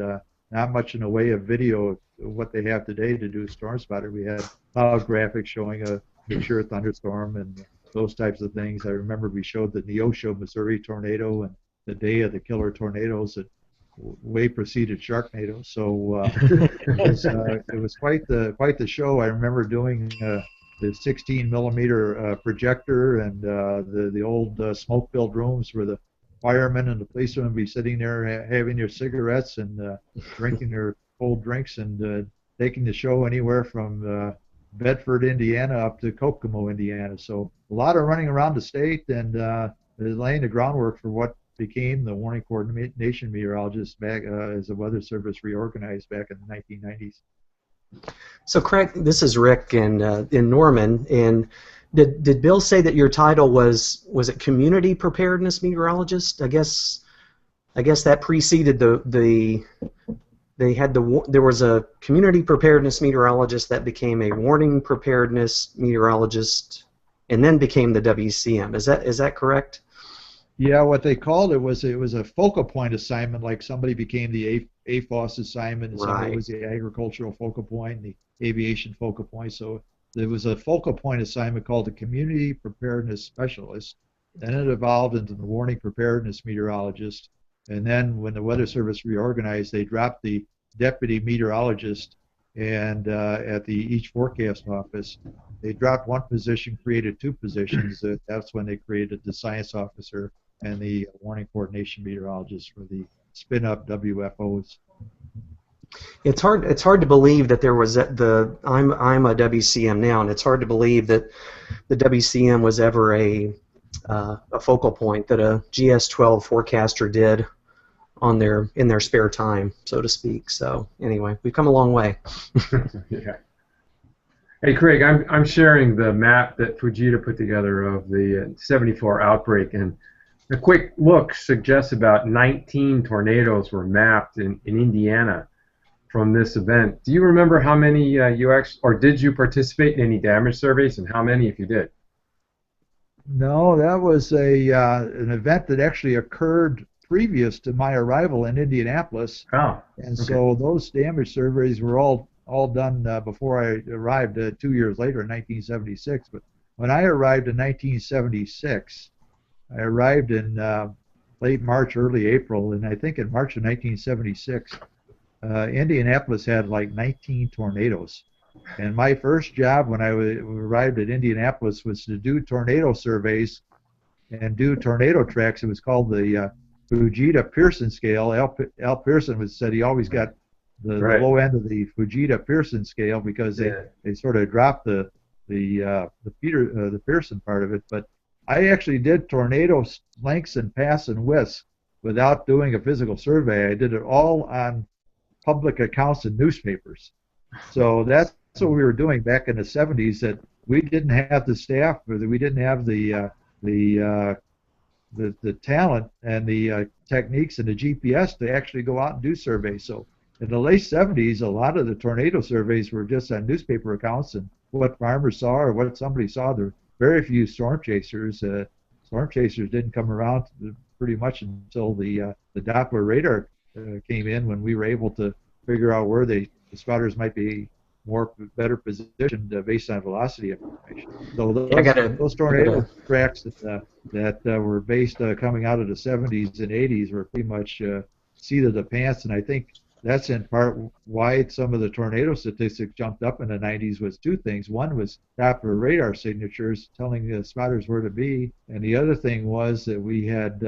not much in the way of video of what they have today to do storm spotter. We had cloud graphics showing a picture of thunderstorm and those types of things. I remember we showed the Neosho, Missouri tornado and the day of the killer tornadoes that way preceded Sharknado. So it was quite the show. I remember doing the 16 millimeter projector and the old smoke-filled rooms where the firemen and the policemen would be sitting there having their cigarettes and drinking their cold drinks and taking the show anywhere from Bedford, Indiana up to Kokomo, Indiana. So a lot of running around the state and laying the groundwork for what became the Warning Coordination Meteorologist back as the Weather Service reorganized back in the 1990s. So Craig, this is Rick in Norman, and did Bill say that your title was it Community Preparedness Meteorologist? I guess that preceded the there was a community preparedness meteorologist that became a warning preparedness meteorologist, and then became the WCM. Is that correct? Yeah, what they called it was a focal point assignment, like somebody became the AFOS assignment, and somebody was the agricultural focal point, and the aviation focal point. So there was a focal point assignment called the Community Preparedness Specialist. Then it evolved into the Warning Preparedness Meteorologist. And then when the Weather Service reorganized, they dropped the Deputy Meteorologist, and at each forecast office, they dropped one position, created two positions. That's when they created the Science Officer and the Warning Coordination Meteorologist for the spin-up WFOs. It's hard to believe that there was I'm a WCM now, and it's hard to believe that the WCM was ever a focal point that a GS12 forecaster did in their spare time, so to speak. So anyway, we've come a long way. Yeah. Hey Craig, I'm sharing the map that Fujita put together of the 74 outbreak, and a quick look suggests about 19 tornadoes were mapped in Indiana from this event. Do you remember how many did you participate in any damage surveys, and how many if you did? No, that was an event that actually occurred previous to my arrival in Indianapolis. Oh, and so those damage surveys were all done before I arrived 2 years later in 1976. But when I arrived in 1976, I arrived in late March, early April, and I think in March of 1976, Indianapolis had like 19 tornadoes. And my first job when I arrived at Indianapolis was to do tornado surveys and do tornado tracks. It was called the Fujita Pearson scale. Al Pearson said he always got the low end of the Fujita Pearson scale because they sort of dropped the Pearson part of it. But I actually did tornado lengths and paths and widths without doing a physical survey. I did it all on public accounts in newspapers. So that's what we were doing back in the 70s. That we didn't have the staff, or we didn't have the talent and the techniques and the GPS to actually go out and do surveys. So in the late 70s, a lot of the tornado surveys were just on newspaper accounts and what farmers saw or what somebody saw. There were very few storm chasers. Storm chasers didn't come around pretty much until the Doppler radar came in, when we were able to figure out where the spotters might be better positioned based on velocity information. So those tornado tracks that were based coming out of the 70s and 80s were pretty much seat of the pants, and I think that's in part why some of the tornado statistics jumped up in the 90s. Was two things. One was Doppler radar signatures telling the spotters where to be, and the other thing was that we had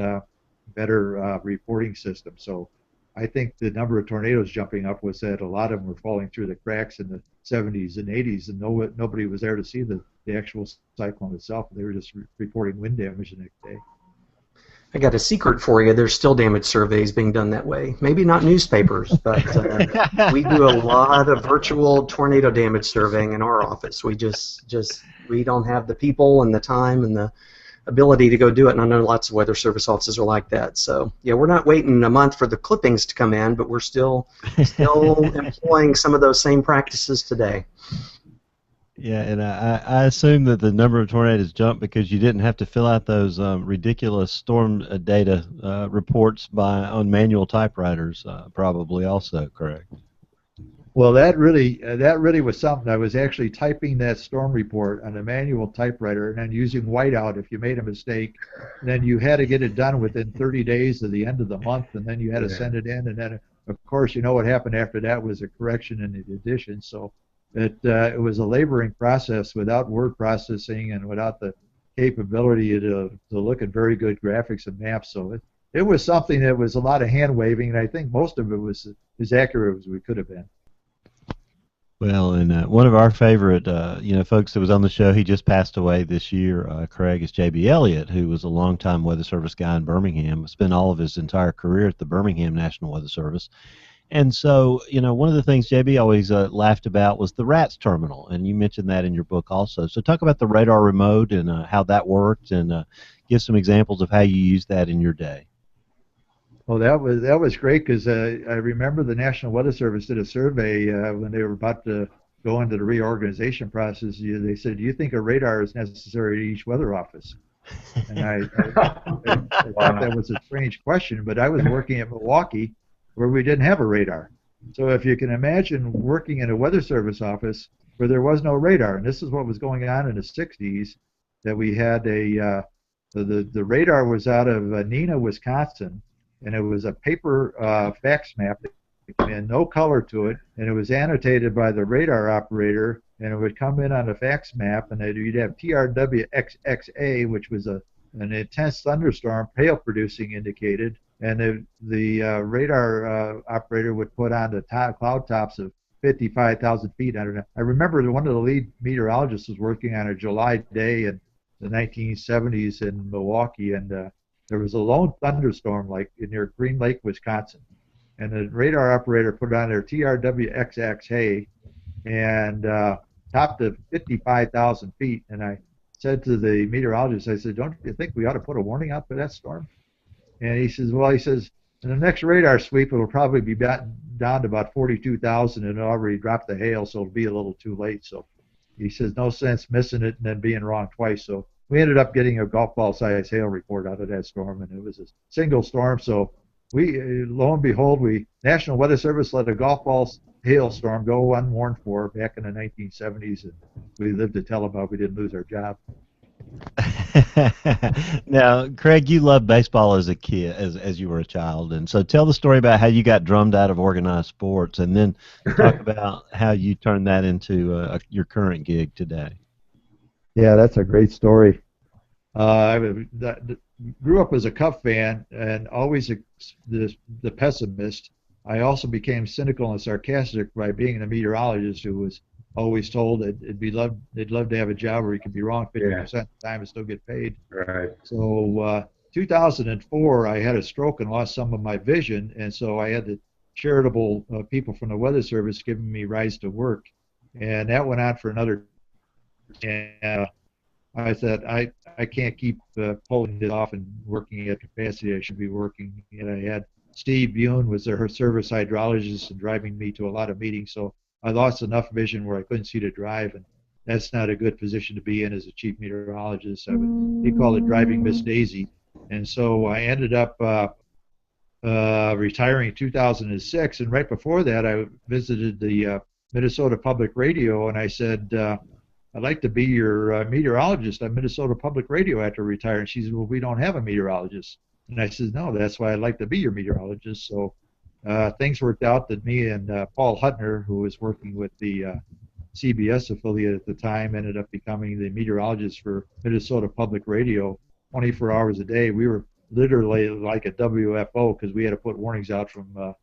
better reporting systems. So I think the number of tornadoes jumping up was that a lot of them were falling through the cracks in the 70s and 80s, and nobody was there to see the actual cyclone itself. They were just reporting wind damage the next day. I got a secret for you. There's still damage surveys being done that way. Maybe not newspapers, but we do a lot of virtual tornado damage surveying in our office. We we don't have the people and the time and the ability to go do it, and I know lots of weather service offices are like that. So yeah, we're not waiting a month for the clippings to come in, but we're still employing some of those same practices today. Yeah, and I assume that the number of tornadoes jumped because you didn't have to fill out those ridiculous storm data reports on manual typewriters, probably also, correct? Well, that really was something. I was actually typing that storm report on a manual typewriter and then using whiteout if you made a mistake. Then you had to get it done within 30 days of the end of the month, and then you had to send it in. And then, of course, you know what happened after that was a correction and an addition. So it was a laboring process without word processing and without the capability to look at very good graphics and maps. So it was something that was a lot of hand waving, and I think most of it was as accurate as we could have been. Well, and one of our favorite, folks that was on the show, he just passed away this year, Craig, is J.B. Elliott, who was a longtime Weather Service guy in Birmingham, spent all of his entire career at the Birmingham National Weather Service. And so, one of the things J.B. always laughed about was the RATS terminal, and you mentioned that in your book also. So talk about the radar remote and how that worked, and give some examples of how you used that in your day. Oh, that was great because I remember the National Weather Service did a survey when they were about to go into the reorganization process. They said, "Do you think a radar is necessary at each weather office?" And I thought that was a strange question, but I was working at Milwaukee where we didn't have a radar. So if you can imagine working in a weather service office where there was no radar, and this is what was going on in the 60s, that we had the radar was out of Neenah, Wisconsin, and it was a paper fax map that had no color to it, and it was annotated by the radar operator, and it would come in on a fax map, and you'd have TRWXXA, which was an intense thunderstorm, hail producing indicated, and the radar operator would put on the cloud tops of 55,000 feet. I don't know. I remember one of the lead meteorologists was working on a July day in the 1970s in Milwaukee, and there was a lone thunderstorm like near Green Lake, Wisconsin, and the radar operator put on their TRWXXA and topped to 55,000 feet. And I said to the meteorologist, I said, "Don't you think we ought to put a warning out for that storm?" And he says, "Well," he says, "in the next radar sweep, it'll probably be down to about 42,000, and it'll already dropped the hail, so it'll be a little too late." So he says, "No sense missing it and then being wrong twice." So we ended up getting a golf ball size hail report out of that storm, and it was a single storm. So we, lo and behold, National Weather Service let a golf ball hailstorm go unwarned for back in the 1970s, and we lived to tell about we didn't lose our job. Now, Craig, you loved baseball as a kid, as you were a child, and so tell the story about how you got drummed out of organized sports, and then talk about how you turned that into your current gig today. Yeah, that's a great story. I grew up as a Cub fan and always the pessimist. I also became cynical and sarcastic by being a meteorologist who was always told that they'd love to have a job where you could be wrong 50% of the time and still get paid. Right. So 2004, I had a stroke and lost some of my vision, and so I had the charitable people from the Weather Service giving me rides to work, and that went on for another. And I said, I can't keep pulling it off and working at capacity. I should be working. And I had Steve Bune was her service hydrologist and driving me to a lot of meetings, so I lost enough vision where I couldn't see to drive, and that's not a good position to be in as a chief meteorologist. He called it driving Miss Daisy, and so I ended up retiring in 2006, and right before that I visited the Minnesota Public Radio, and I said, "I'd like to be your meteorologist on Minnesota Public Radio after retiring." And she said, "Well, we don't have a meteorologist." And I said, "No, that's why I'd like to be your meteorologist." So things worked out that me and Paul Huttner, who was working with the CBS affiliate at the time, ended up becoming the meteorologist for Minnesota Public Radio 24 hours a day. We were literally like a WFO because we had to put warnings out from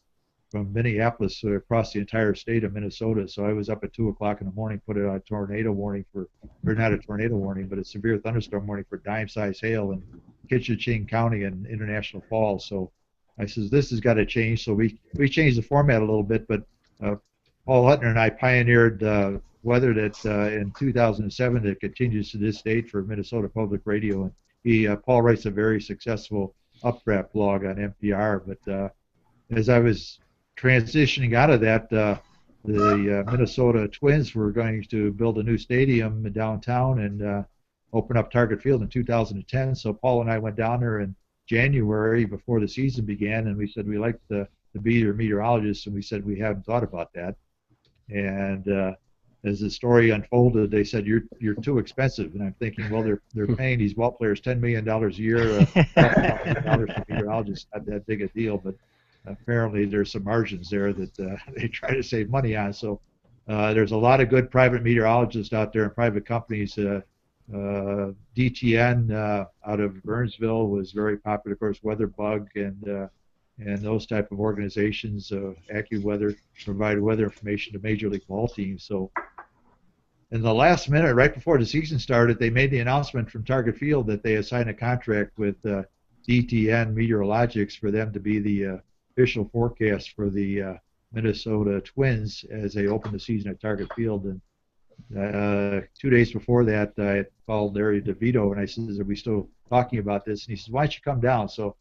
Minneapolis across the entire state of Minnesota. So I was up at 2 o'clock in the morning, put out a tornado warning or not a tornado warning, but a severe thunderstorm warning for dime-sized hail in Kitching County and International Falls. So I says, this has got to change. So we changed the format a little bit, but Paul Huttner and I pioneered weather that in 2007 that continues to this date for Minnesota Public Radio. And Paul writes a very successful updraft blog on NPR. But as I was transitioning out of that, the Minnesota Twins were going to build a new stadium downtown and open up Target Field in 2010. So Paul and I went down there in January before the season began, and we said we'd like to be your meteorologist, and we said we haven't thought about that. And as the story unfolded, they said you're too expensive, and I'm thinking, well, they're paying these ball players $10 million a year, $1,000 for meteorologists, not that big a deal, but apparently there's some margins there that they try to save money on. So there's a lot of good private meteorologists out there and private companies. DTN out of Burnsville was very popular, of course. WeatherBug and those type of organizations. AccuWeather provide weather information to Major League ball teams. So in the last minute, right before the season started, they made the announcement from Target Field that they had signed a contract with DTN Meteorologics for them to be the official forecast for the Minnesota Twins as they open the season at Target Field. And 2 days before that, I called Larry DeVito and I said, "Are we still talking about this?" And he says, "Why don't you come down?" So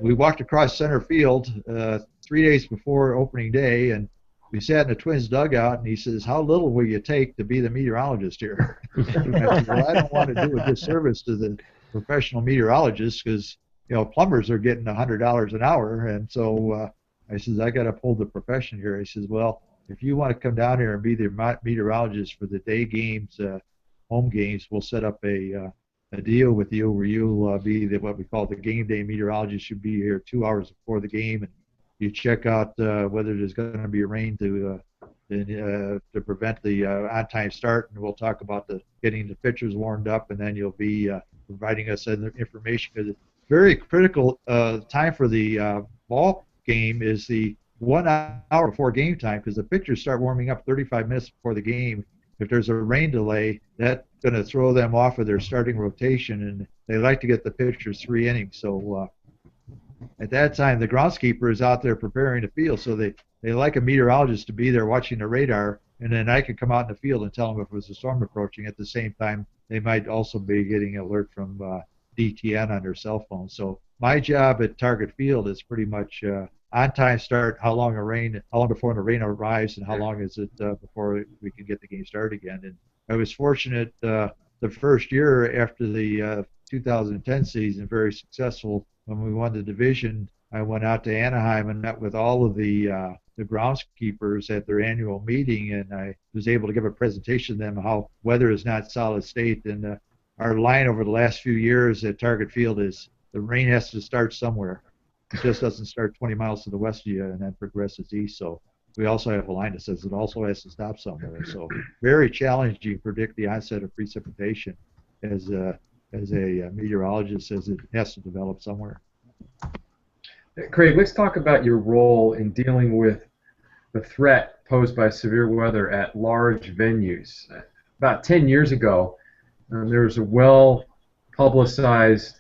we walked across center field 3 days before opening day, and we sat in the Twins dugout, and he says, "How little will you take to be the meteorologist here?" I said, "Well, I don't want to do a disservice to the professional meteorologists because plumbers are getting $100 an hour, and so I says I got to pull the profession here." He says, "Well, if you want to come down here and be the meteorologist for the day games, home games, we'll set up a deal with you where you'll be what we call the game day meteorologist. You'll be here 2 hours before the game, and you check out whether there's going to be rain to prevent the on-time start, and we'll talk about getting the pitchers warmed up, and then you'll be providing us other information, because it's very critical time for the ball game is the 1 hour before game time, because the pitchers start warming up 35 minutes before the game. If there's a rain delay, that's going to throw them off of their starting rotation, and they like to get the pitchers 3 innings. So at that time, the groundskeeper is out there preparing the field, so they like a meteorologist to be there watching the radar, and then I can come out in the field and tell them if there's a storm approaching. At the same time, they might also be getting an alert from DTN on their cell phone. So my job at Target Field is pretty much on-time start, how long before the rain arrives, and how long is it before we can get the game started again. And I was fortunate the first year after the 2010 season, very successful. When we won the division, I went out to Anaheim and met with all of the groundskeepers at their annual meeting, and I was able to give a presentation to them how weather is not solid state. And our line over the last few years at Target Field is the rain has to start somewhere. It just doesn't start 20 miles to the west of you and then progresses east. So we also have a line that says it also has to stop somewhere. So very challenging to predict the onset of precipitation as a meteorologist, says it has to develop somewhere. Craig, let's talk about your role in dealing with the threat posed by severe weather at large venues. About 10 years ago, there was a well-publicized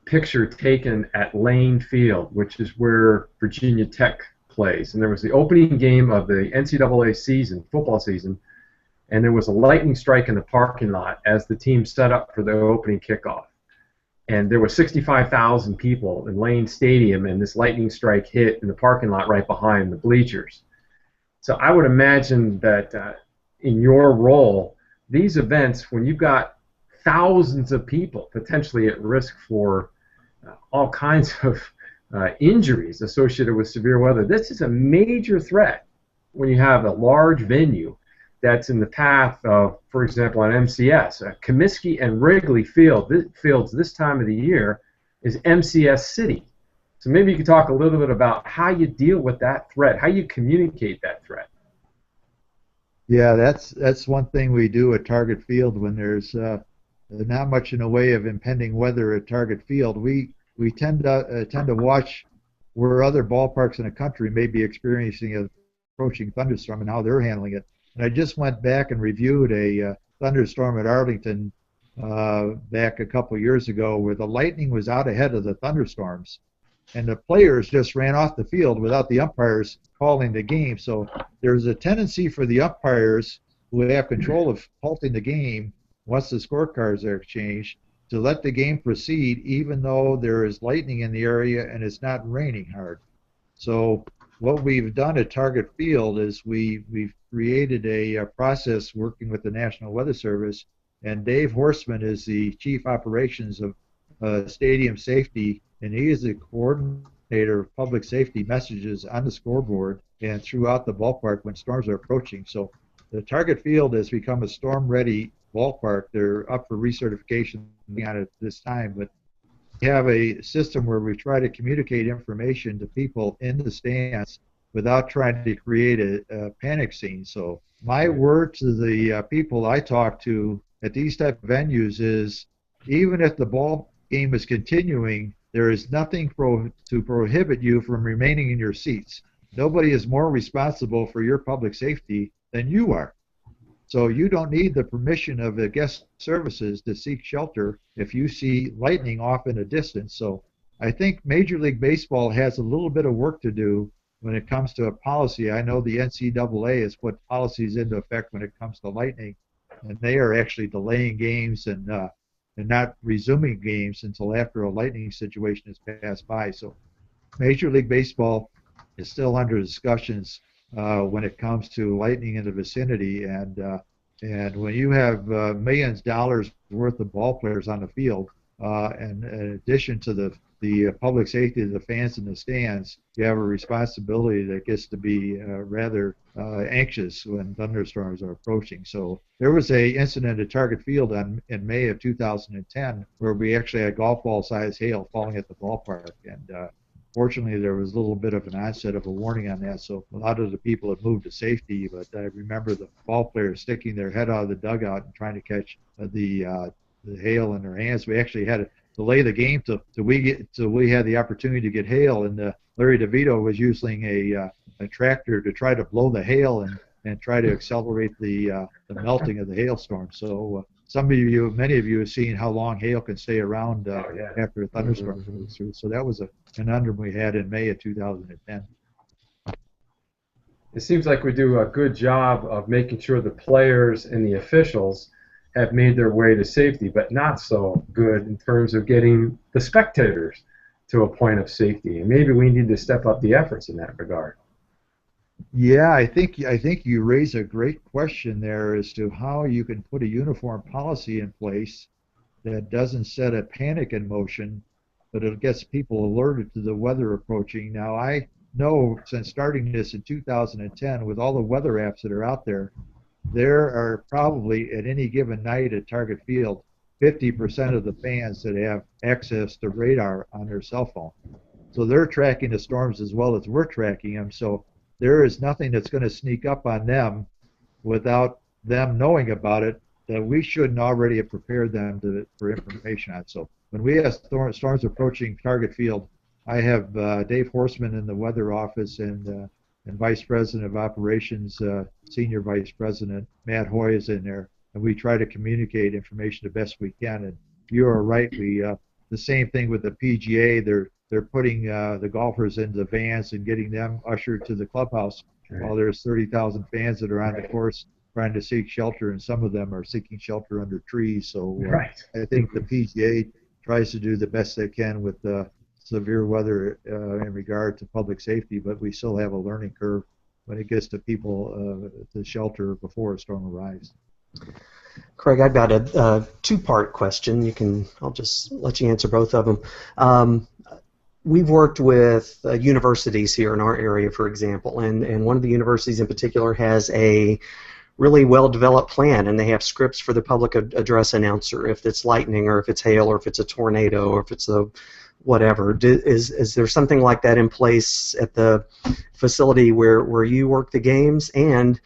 picture taken at Lane Field, which is where Virginia Tech plays. And there was the opening game of the NCAA season, football season, and there was a lightning strike in the parking lot as the team set up for the opening kickoff. And there were 65,000 people in Lane Stadium, and this lightning strike hit in the parking lot right behind the bleachers. So I would imagine that in your role, these events, when you've got thousands of people potentially at risk for all kinds of injuries associated with severe weather, this is a major threat when you have a large venue that's in the path of, for example, on MCS, Comiskey and Wrigley Fields this time of the year is MCS City. So maybe you could talk a little bit about how you deal with that threat, how you communicate that threat. Yeah, that's one thing we do at Target Field when there's not much in the way of impending weather at Target Field. We tend to watch where other ballparks in the country may be experiencing an approaching thunderstorm and how they're handling it. And I just went back and reviewed a thunderstorm at Arlington back a couple years ago where the lightning was out ahead of the thunderstorms, and the players just ran off the field without the umpires calling the game. So there's a tendency for the umpires who have control of halting the game once the scorecards are exchanged to let the game proceed even though there is lightning in the area and it's not raining hard. So what we've done at Target Field is we've created a process working with the National Weather Service, and Dave Horstman is the Chief Operations of Stadium Safety, and he is the coordinator of public safety messages on the scoreboard and throughout the ballpark when storms are approaching. So the Target Field has become a storm-ready ballpark. They're up for recertification on it this time, but we have a system where we try to communicate information to people in the stands without trying to create a panic scene. So my word to the people I talk to at these type of venues is, even if the ball game is continuing, there is nothing to prohibit you from remaining in your seats. Nobody is more responsible for your public safety than you are. So you don't need the permission of the guest services to seek shelter if you see lightning off in a distance. So I think Major League Baseball has a little bit of work to do when it comes to a policy. I know the NCAA has put policies into effect when it comes to lightning, and they are actually delaying games and and not resuming games until after a lightning situation has passed by. So Major League Baseball is still under discussions when it comes to lightning in the vicinity, and when you have millions of dollars worth of ball players on the field, and in addition to the public safety of the fans in the stands, you have a responsibility that gets to be rather anxious when thunderstorms are approaching. So there was a incident at Target Field in May of 2010 where we actually had golf ball size hail falling at the ballpark, and fortunately there was a little bit of an onset of a warning on that, so a lot of the people had moved to safety, but I remember the ball players sticking their head out of the dugout and trying to catch the hail in their hands. We actually had to delay the game till we had the opportunity to get hail, and Larry DeVito was using a tractor to try to blow the hail and try to accelerate the melting of the hailstorm. So many of you have seen how long hail can stay around after a thunderstorm goes through. So that was a conundrum we had in May of 2010. It seems like we do a good job of making sure the players and the officials have made their way to safety, but not so good in terms of getting the spectators to a point of safety. And maybe we need to step up the efforts in that regard. Yeah, I think you raise a great question there as to how you can put a uniform policy in place that doesn't set a panic in motion, but it gets people alerted to the weather approaching. Now, I know since starting this in 2010, with all the weather apps that are out there are probably at any given night at Target Field 50% of the fans that have access to radar on their cell phone. So they're tracking the storms as well as we're tracking them. So there is nothing that's going to sneak up on them without them knowing about it that we shouldn't already have prepared them for information on. So when we have storms approaching Target Field, I have Dave Horstman in the weather office and Vice President of Operations, Senior Vice President Matt Hoy is in there, and we try to communicate information the best we can. And you are right, the same thing with the PGA. They're putting the golfers into the vans and getting them ushered to the clubhouse while there's 30,000 fans that are on the course trying to seek shelter, and some of them are seeking shelter under trees. So I think the PGA tries to do the best they can with severe weather in regard to public safety, but we still have a learning curve when it gets to people to shelter before a storm arrives. Craig, I've got a two-part question. I'll just let you answer both of them. We've worked with universities here in our area, for example, and one of the universities in particular has a really well-developed plan, and they have scripts for the public address announcer if it's lightning or if it's hail or if it's a tornado or if it's a whatever. Is there something like that in place at the facility where you work the games? And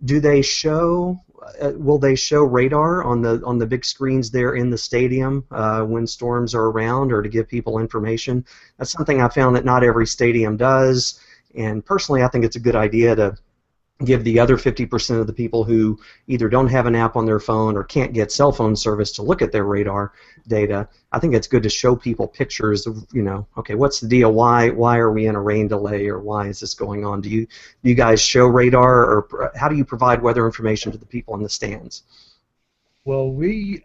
do they show? Will they show radar on the big screens there in the stadium when storms are around, or to give people information? That's something I found that not every stadium does, and personally I think it's a good idea to give the other 50% of the people who either don't have an app on their phone or can't get cell phone service to look at their radar data. I think it's good to show people pictures of, okay, what's the deal? Why are we in a rain delay, or why is this going on? Do you guys show radar, or how do you provide weather information to the people in the stands? Well, we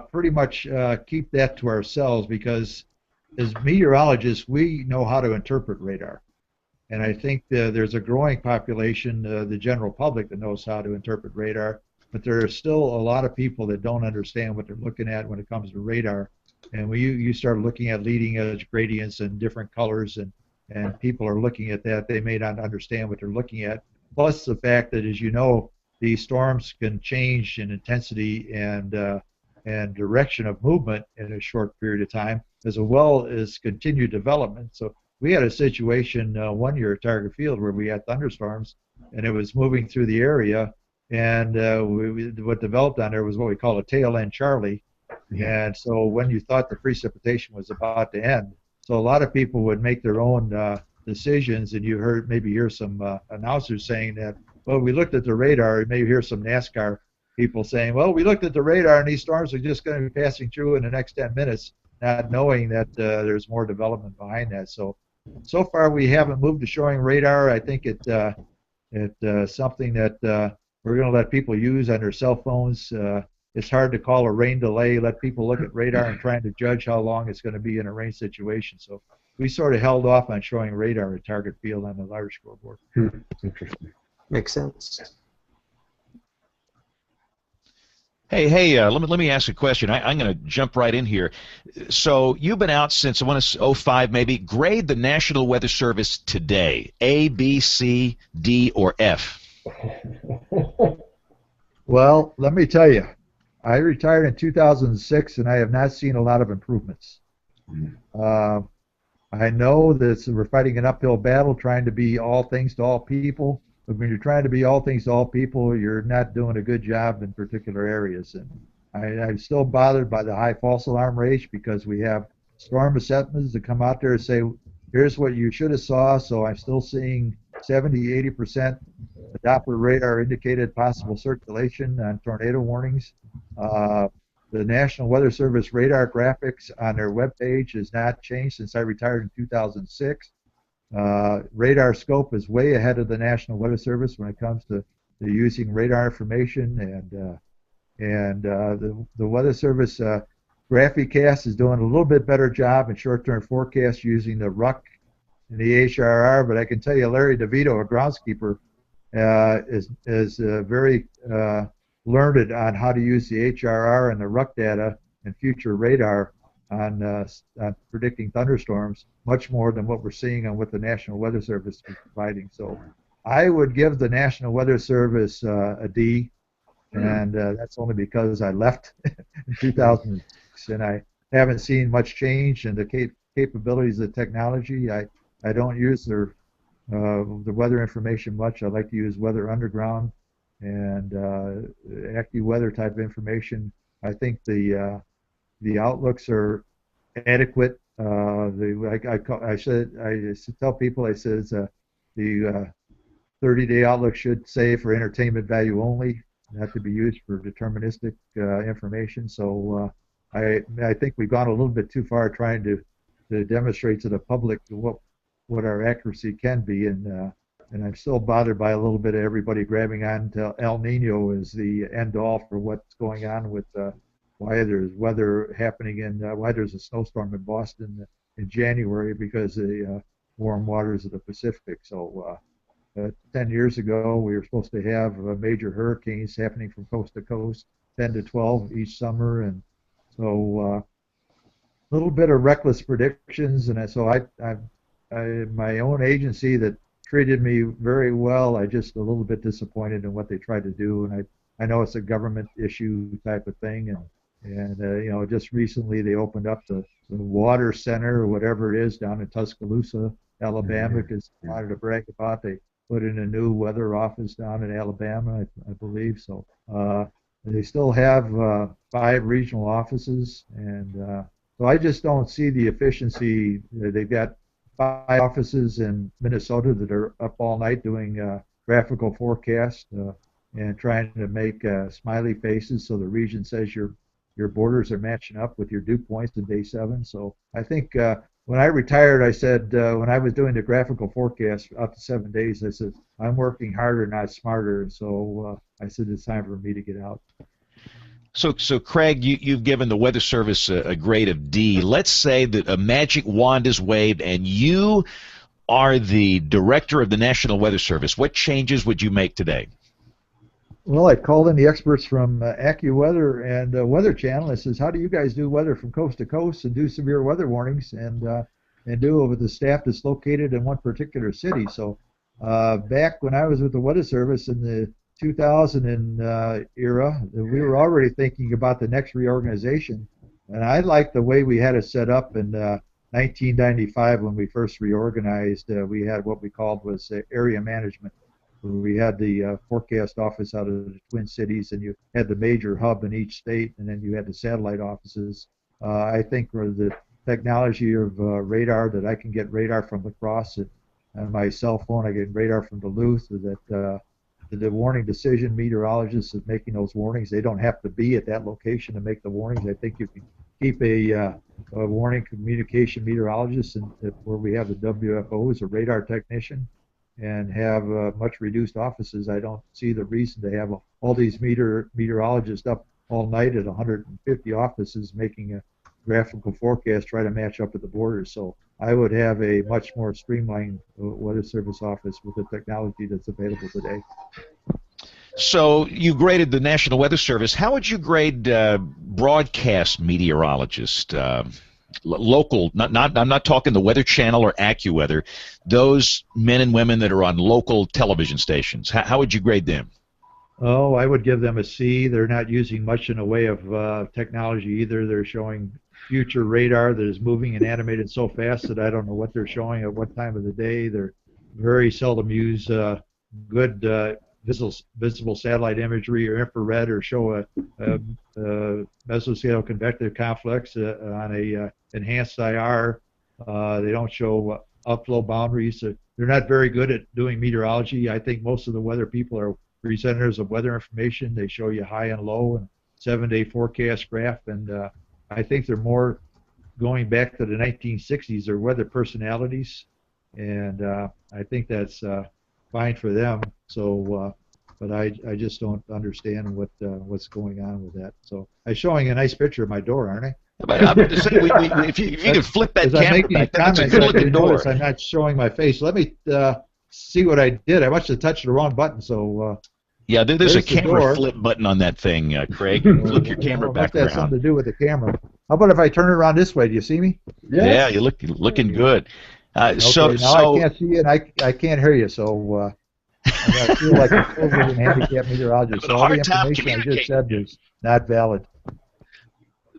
pretty much keep that to ourselves, because as meteorologists, we know how to interpret radar. And I think there's a growing population, the general public, that knows how to interpret radar, but there are still a lot of people that don't understand what they're looking at when it comes to radar. And when you start looking at leading edge gradients and different colors, and people are looking at that, they may not understand what they're looking at. Plus the fact that, as you know, these storms can change in intensity and direction of movement in a short period of time, as well as continued development. So we had a situation one year at Target Field where we had thunderstorms, and it was moving through the area, and what developed on there was what we call a tail end Charlie. And so when you thought the precipitation was about to end, so a lot of people would make their own decisions, and you maybe hear some announcers saying that, well, we looked at the radar. You may hear some NASCAR people saying, well, we looked at the radar, and these storms are just going to be passing through in the next 10 minutes, not knowing that there's more development behind that. So far we haven't moved to showing radar. I think it's something that we're going to let people use on their cell phones. it's hard to call a rain delay, let people look at radar and trying to judge how long it's going to be in a rain situation. So we sort of held off on showing radar at target field on the large scoreboard. Interesting. Makes sense. Hey, let me ask a question. I'm going to jump right in here. So you've been out since, I want to 05 maybe. Grade the National Weather Service today. A, B, C, D, or F? Well, let me tell you, I retired in 2006, and I have not seen a lot of improvements. I know that we're fighting an uphill battle trying to be all things to all people. But when you're trying to be all things to all people, you're not doing a good job in particular areas. And I'm still bothered by the high false alarm rate because we have storm assessments that come out there and say, here's what you should have saw. So I'm still seeing 70–80% the Doppler radar indicated possible circulation on tornado warnings. The National Weather Service radar graphics on their webpage has not changed since I retired in 2006. Radar scope is way ahead of the National Weather Service when it comes to using radar information, and the Weather Service Graphicast is doing a little bit better job in short-term forecasts using the RUC and the HRR. But I can tell you, Larry DeVito, a groundskeeper, is very learned on how to use the HRR and the RUC data and future radar on predicting thunderstorms, much more than what we're seeing on what the National Weather Service is providing. So I would give the National Weather Service a D, and that's only because I left in 2006, and I haven't seen much change in the capabilities of the technology. I don't use the weather information much. I like to use Weather Underground and AccuWeather type information. I think the outlooks are adequate. I tell people, I says the 30-day outlook should say for entertainment value only, not to be used for deterministic information. So I think we've gone a little bit too far trying to demonstrate to the public what our accuracy can be, and I'm still bothered by a little bit of everybody grabbing on to El Nino as the end all for what's going on with why there's weather happening why there's a snowstorm in Boston in January because of the warm waters of the Pacific. So 10 years ago, we were supposed to have major hurricanes happening from coast to coast, 10 to 12 each summer, and so a little bit of reckless predictions. And so my own agency that treated me very well, I just a little bit disappointed in what they tried to do, and I know it's a government issue type of thing, and just recently they opened up the water center or whatever it is down in Tuscaloosa, Alabama, because they wanted to brag about. They put in a new weather office down in Alabama, I believe. So they still have 5 regional offices, and so I just don't see the efficiency. They've got 5 offices in Minnesota that are up all night doing graphical forecasts and trying to make smiley faces so the region says your borders are matching up with your dew points in day 7. So I think when I retired, I said, when I was doing the graphical forecast up to 7 days, I said, I'm working harder, not smarter. And so I said, it's time for me to get out. So Craig, you've given the Weather Service a grade of D. Let's say that a magic wand is waved and you are the director of the National Weather Service. What changes would you make today? Well, I called in the experts from AccuWeather and Weather Channel. I says, how do you guys do weather from coast to coast and do severe weather warnings and do it with the staff that's located in one particular city? So back when I was with the Weather Service in the 2000 era, we were already thinking about the next reorganization. And I liked the way we had it set up in 1995 when we first reorganized. We had what we called was area management. We had the forecast office out of the Twin Cities, and you had the major hub in each state, and then you had the satellite offices. I think with the technology of radar, that I can get radar from La Crosse and my cell phone, I get radar from Duluth, that the warning decision meteorologist is making those warnings. They don't have to be at that location to make the warnings. I think you can keep a warning communication meteorologist where we have the WFO as a radar technician, and have much reduced offices. I don't see the reason to have all these meteorologists up all night at 150 offices making a graphical forecast, try to match up with the borders. So I would have a much more streamlined weather service office with the technology that's available today. So you graded the National Weather Service. How would you grade broadcast meteorologists, local? I'm not talking the Weather Channel or AccuWeather. Those men and women that are on local television stations. How would you grade them? Oh, I would give them a C. They're not using much in the way of technology either. They're showing future radar that is moving and animated so fast that I don't know what they're showing at what time of the day. They're very seldom use good visible satellite imagery or infrared, or show a mesoscale convective complex on a enhanced IR. They don't show upflow boundaries. They're not very good at doing meteorology. I think most of the weather people are presenters of weather information. They show you high and low and 7-day forecast graph, and I think they're more going back to the 1960s. They're weather personalities, and I think that's fine for them. So, but I just don't understand what's going on with that. So I'm showing a nice picture of my door, aren't I? But I'm just saying, if you could flip that camera back, that's a good-looking door. I'm not showing my face. Let me see what I did. I must have touched the wrong button. So. Yeah, there's a camera flip button on that thing, Craig. Flip your camera back around. That has something to do with the camera. How about if I turn it around this way? Do you see me? Yes. Yeah, you're looking good. Okay, now I can't see you and I can't hear you, so I feel like a COVID and handicapped meteorologist. So all the information I just said is not valid.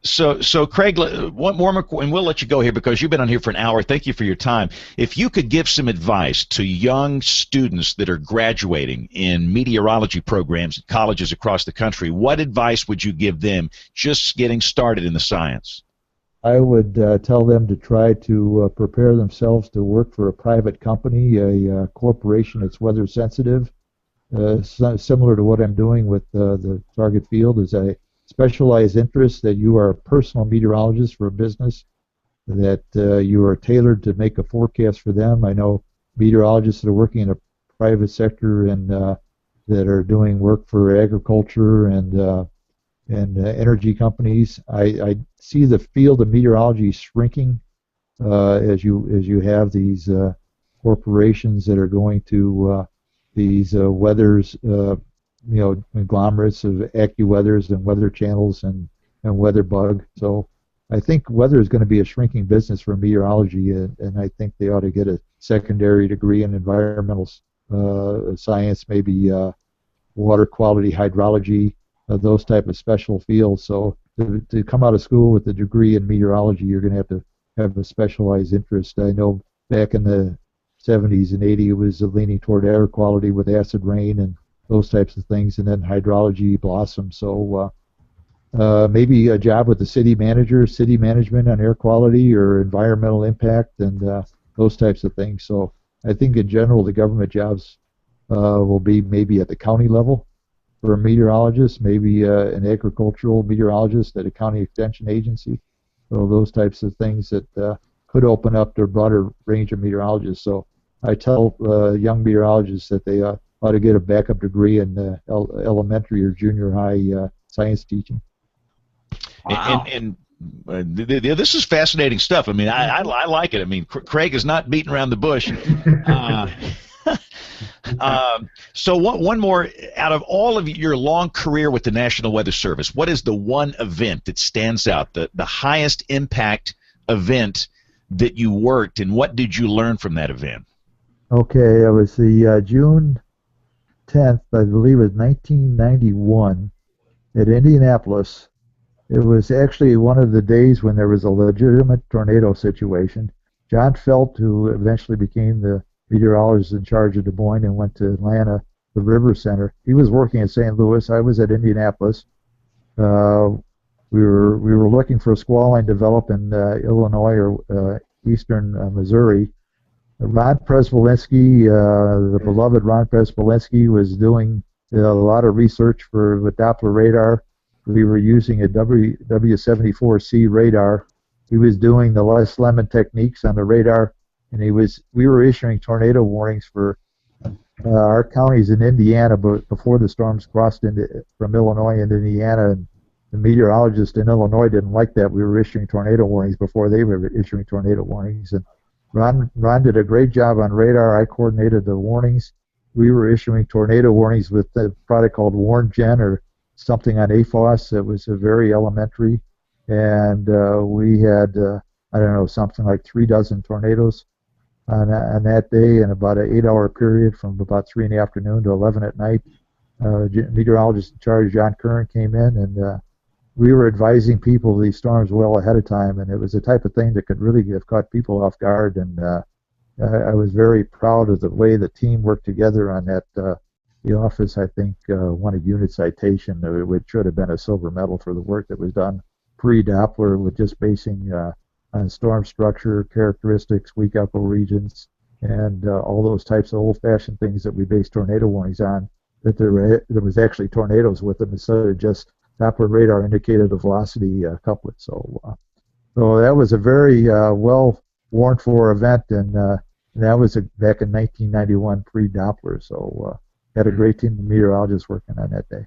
So Craig, one more, and we'll let you go here because you've been on here for an hour. Thank you for your time. If you could give some advice to young students that are graduating in meteorology programs at colleges across the country, what advice would you give them just getting started in the science? I would tell them to try to prepare themselves to work for a private company, a corporation that's weather sensitive, similar to what I'm doing with the target field. Is a specialized interest, that you are a personal meteorologist for a business, that you are tailored to make a forecast for them. I know meteorologists that are working in a private sector and that are doing work for agriculture and energy companies. I see the field of meteorology shrinking as you have these corporations that are going to these weathers, conglomerates of AccuWeathers and weather channels and WeatherBug. So I think weather is going to be a shrinking business for meteorology, and I think they ought to get a secondary degree in environmental science, maybe water quality, hydrology, those type of special fields. So to come out of school with a degree in meteorology, you're going to have a specialized interest. I know back in the 70s and 80s, it was leaning toward air quality with acid rain and those types of things, and then hydrology blossomed. So maybe a job with the city manager, city management on air quality or environmental impact, and those types of things. So I think in general the government jobs will be maybe at the county level for a meteorologist, maybe an agricultural meteorologist at a county extension agency. So those types of things that could open up to a broader range of meteorologists. So I tell young meteorologists that they ought to get a backup degree in elementary or junior high science teaching. Wow. And this is fascinating stuff. I mean, I like it. I mean, Craig is not beating around the bush. So one more, out of all of your long career with the National Weather Service, what is the one event that stands out, the highest impact event that you worked, and what did you learn from that event? Okay, it was the June 10th, I believe it was 1991, at Indianapolis. It was actually one of the days when there was a legitimate tornado situation. John Felt, who eventually became the meteorologist in charge of Des Moines and went to Atlanta, the River Center, he was working at St. Louis. I was at Indianapolis. We were looking for a squall line develop in Illinois or eastern Missouri. Ron Prespolinski, the beloved Ron Prespolinski, was doing a lot of research with Doppler radar. We were using a W74C radar. He was doing the Les Lemon techniques on the radar, and we were issuing tornado warnings for our counties in Indiana, but before the storms crossed from Illinois into Indiana, and the meteorologists in Illinois didn't like that. We were issuing tornado warnings before they were issuing tornado warnings. And Ron did a great job on radar. I coordinated the warnings. We were issuing tornado warnings with a product called WarnGen or something on AFOS. It was a very elementary. And we had, I don't know, something like 3 dozen tornadoes on that day in about an 8-hour period from about 3 in the afternoon to 11 at night. Meteorologist in charge, John Curran, came in, and we were advising people of these storms well ahead of time, and it was the type of thing that could really have caught people off guard. And I was very proud of the way the team worked together on that. The office, I think, won a unit citation, which should have been a silver medal for the work that was done pre-Doppler with just basing on storm structure, characteristics, weak ecoregions, and all those types of old-fashioned things that we base tornado warnings on, that there was actually tornadoes with them instead of just Doppler radar indicated the velocity couplet. So that was a very well warned for event, and that was back in 1991 pre-Doppler. So had a great team of meteorologists working on that day.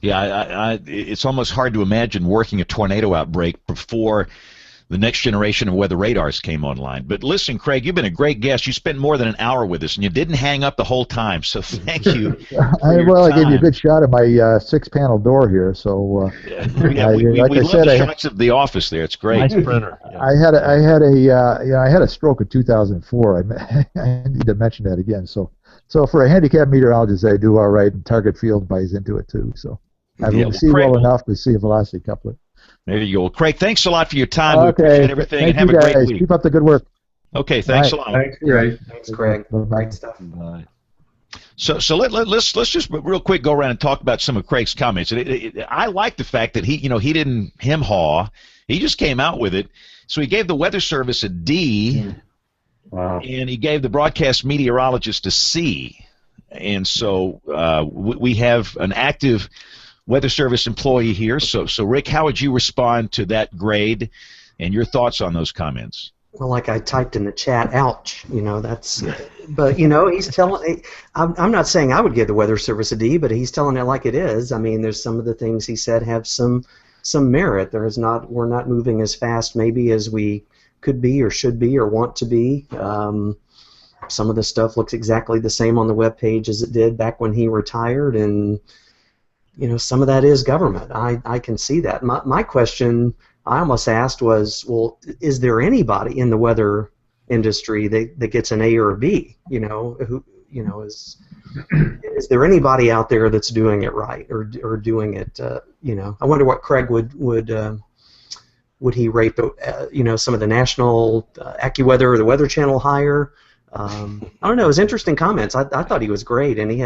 Yeah, it's almost hard to imagine working a tornado outbreak before the next generation of weather radars came online. But listen, Craig, you've been a great guest. You spent more than an hour with us, and you didn't hang up the whole time. So thank you. I gave you a good shot of my 6-panel door here. So we love the shots of the office there. It's great. Nice printer. Yeah. I had a stroke in 2004. I need to mention that again. So for a handicapped meteorologist, I do all right, and target field buys into it too. So I see well enough to see a velocity couplet. There you go. Craig, thanks a lot for your time. Okay. We appreciate everything. Thank and have you a great guys. week. Keep up the good work. Okay, thanks a lot. Thanks, Greg. Thanks, Greg. Great stuff. Bye. So let's just real quick go around and talk about some of Craig's comments. I like the fact that he didn't hem-haw. He just came out with it. So he gave the Weather Service a D, wow, and he gave the broadcast meteorologist a C. And so we have an active Weather Service employee here. So Rick, how would you respond to that grade and your thoughts on those comments? Well, like I typed in the chat, ouch, that's, but, he's telling, I'm not saying I would give the Weather Service a D, but he's telling it like it is. I mean, there's some of the things he said have some merit. We're not moving as fast maybe as we could be or should be or want to be. Some of the stuff looks exactly the same on the web page as it did back when he retired, and some of that is government. I can see that. My question I almost asked was, well, is there anybody in the weather industry that gets an A or a B? Is there anybody out there that's doing it right or doing it? I wonder what Craig would he rate some of the national AccuWeather or the Weather Channel higher? I don't know. It was interesting comments. I thought he was great, and he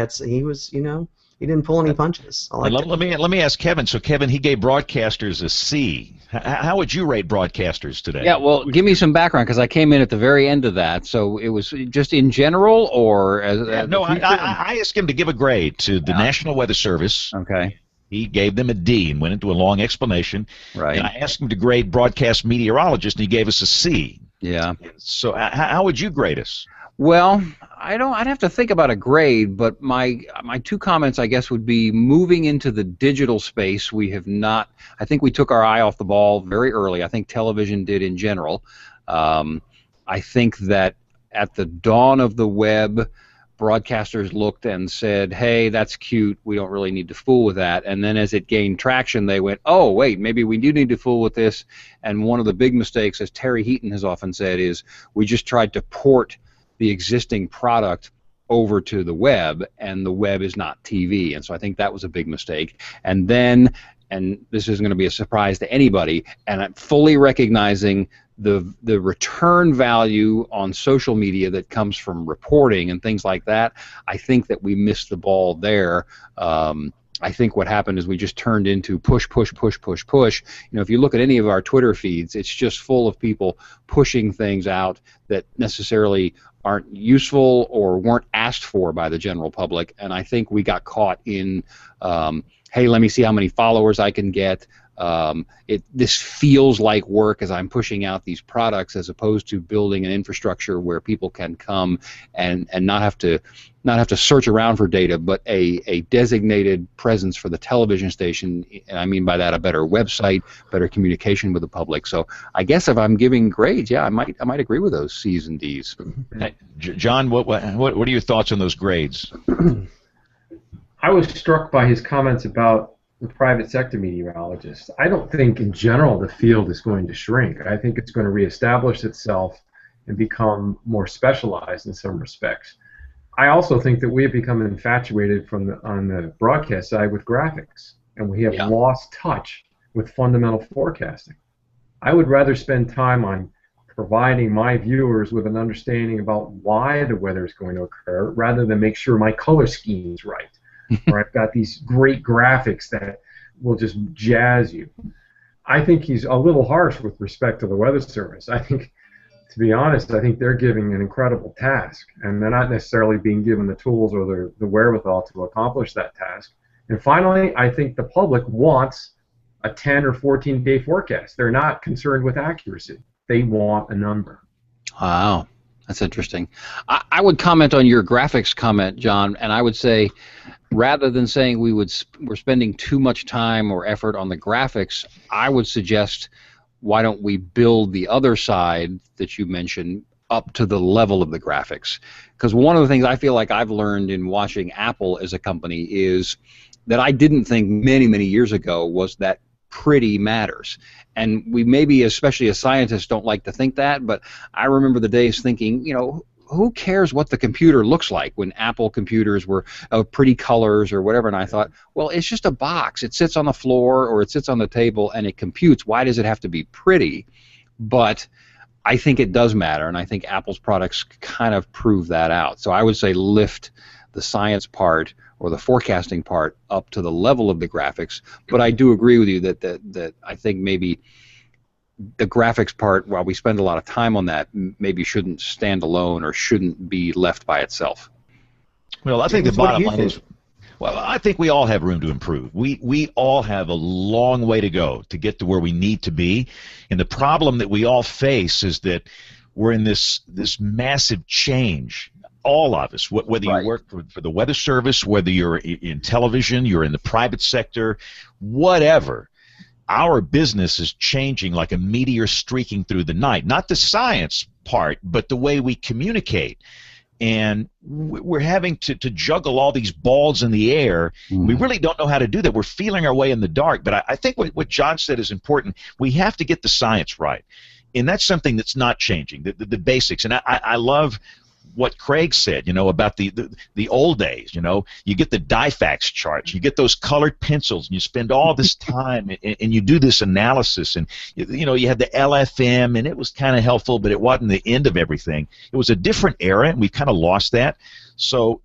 didn't pull any punches. Let me ask Kevin. So Kevin, he gave broadcasters a C. How would you rate broadcasters today? Yeah, well, give me some background because I came in at the very end of that. So it was just in general, or no? I asked him to give a grade to the National Weather Service. Okay. He gave them a D and went into a long explanation. Right. And I asked him to grade broadcast meteorologist, and he gave us a C. Yeah. So how would you grade us? Well, I'd have to think about a grade, but my 2 comments, I guess, would be moving into the digital space. We have not. I think we took our eye off the ball very early. I think television did in general. I think that at the dawn of the web, broadcasters looked and said, hey, that's cute. We don't really need to fool with that. And then as it gained traction, they went, oh, wait, maybe we do need to fool with this. And one of the big mistakes, as Terry Heaton has often said, is we just tried to port the existing product over to the web, and the web is not TV. And so I think that was a big mistake. And then, and this isn't going to be a surprise to anybody, and I'm fully recognizing the return value on social media that comes from reporting and things like that, I think that we missed the ball there. I think what happened is we just turned into push. If you look at any of our Twitter feeds, it's just full of people pushing things out that necessarily aren't useful or weren't asked for by the general public. And I think we got caught in, hey, let me see how many followers I can get. This feels like work as I'm pushing out these products, as opposed to building an infrastructure where people can come and not have to search around for data, but a designated presence for the television station. And I mean by that a better website, better communication with the public. So I guess if I'm giving grades, yeah, I might agree with those C's and D's. Hey, John, what are your thoughts on those grades? I was struck by his comments about the private sector meteorologists. I don't think in general the field is going to shrink. I think it's going to reestablish itself and become more specialized in some respects. I also think that we have become infatuated on the broadcast side with graphics, and we have lost touch with fundamental forecasting. I would rather spend time on providing my viewers with an understanding about why the weather is going to occur, rather than make sure my color scheme is right, or I've got these great graphics that will just jazz you. I think he's a little harsh with respect to the Weather Service. I think, to be honest, I think they're giving an incredible task, and they're not necessarily being given the tools or the wherewithal to accomplish that task. And finally, I think the public wants a 10 or 14-day forecast. They're not concerned with accuracy. They want a number. Wow, that's interesting. I would comment on your graphics comment, John, and I would say, rather than saying we're spending too much time or effort on the graphics, I would suggest, why don't we build the other side that you mentioned up to the level of the graphics? Because one of the things I feel like I've learned in watching Apple as a company is that I didn't think many, many years ago was that pretty matters. And we maybe, especially as scientists, don't like to think that, but I remember the days thinking, who cares what the computer looks like, when Apple computers were of pretty colors or whatever, and I thought, well, it's just a box. It sits on the floor or it sits on the table and it computes. Why does it have to be pretty? But I think it does matter, and I think Apple's products kind of prove that out. So I would say lift the science part or the forecasting part up to the level of the graphics. But I do agree with you that I think maybe the graphics part, while we spend a lot of time on that, maybe shouldn't stand alone or shouldn't be left by itself. Well, I think the bottom line is, well, I think we all have room to improve. We all have a long way to go to get to where we need to be. And the problem that we all face is that we're in this massive change. All of us, whether you work for the Weather Service, whether you're in television, you're in the private sector, whatever, our business is changing like a meteor streaking through the night. Not the science part, but the way we communicate. And we're having to juggle all these balls in the air. We really don't know how to do that. We're feeling our way in the dark. But I think what John said is important. We have to get the science right. And that's something that's not changing, the basics. And I love what Craig said, about the old days. You get the DIFAX charts, you get those colored pencils, and you spend all this time and you do this analysis, and you had the LFM, and it was kind of helpful, but it wasn't the end of everything. It was a different era, and we've kind of lost that. So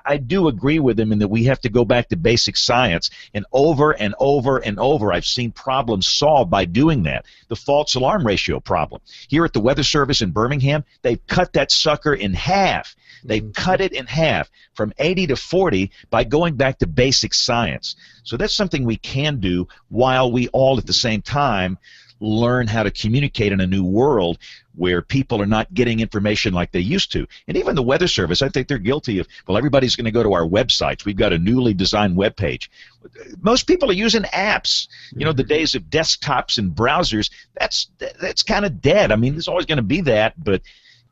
I do agree with him in that we have to go back to basic science, and over and over and over I've seen problems solved by doing that. The false alarm ratio problem. Here at the Weather Service in Birmingham, they've cut that sucker in half. They've cut it in half from 80 to 40 by going back to basic science. So that's something we can do while we all at the same time learn how to communicate in a new world where people are not getting information like they used to. And even the Weather Service, I think they're guilty of, well, everybody's going to go to our websites. We've got a newly designed web page. Most people are using apps. The days of desktops and browsers, that's kind of dead. I mean, there's always going to be that, but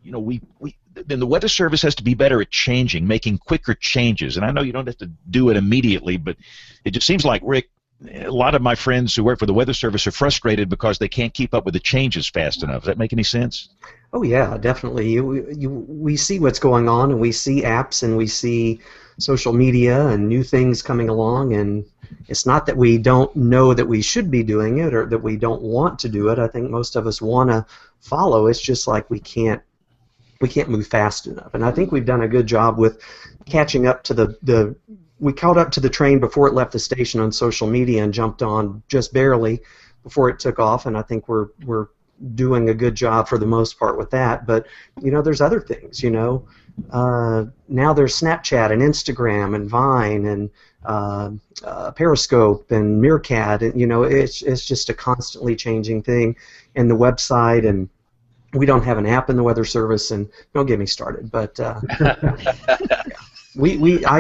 then the Weather Service has to be better at changing, making quicker changes. And I know you don't have to do it immediately, but it just seems like, Rick, a lot of my friends who work for the Weather Service are frustrated because they can't keep up with the changes fast enough. Does that make any sense? Oh yeah, definitely. We see what's going on, and we see apps, and we see social media and new things coming along, and it's not that we don't know that we should be doing it or that we don't want to do it. I think most of us want to follow. It's just like we can't move fast enough. And I think we've done a good job with catching up to we caught up to the train before it left the station on social media and jumped on just barely before it took off, and I think we're doing a good job for the most part with that. But there's other things. Now there's Snapchat and Instagram and Vine, and Periscope and Meerkat. And, it's just a constantly changing thing. And the website, and we don't have an app in the Weather Service, and don't get me started. But I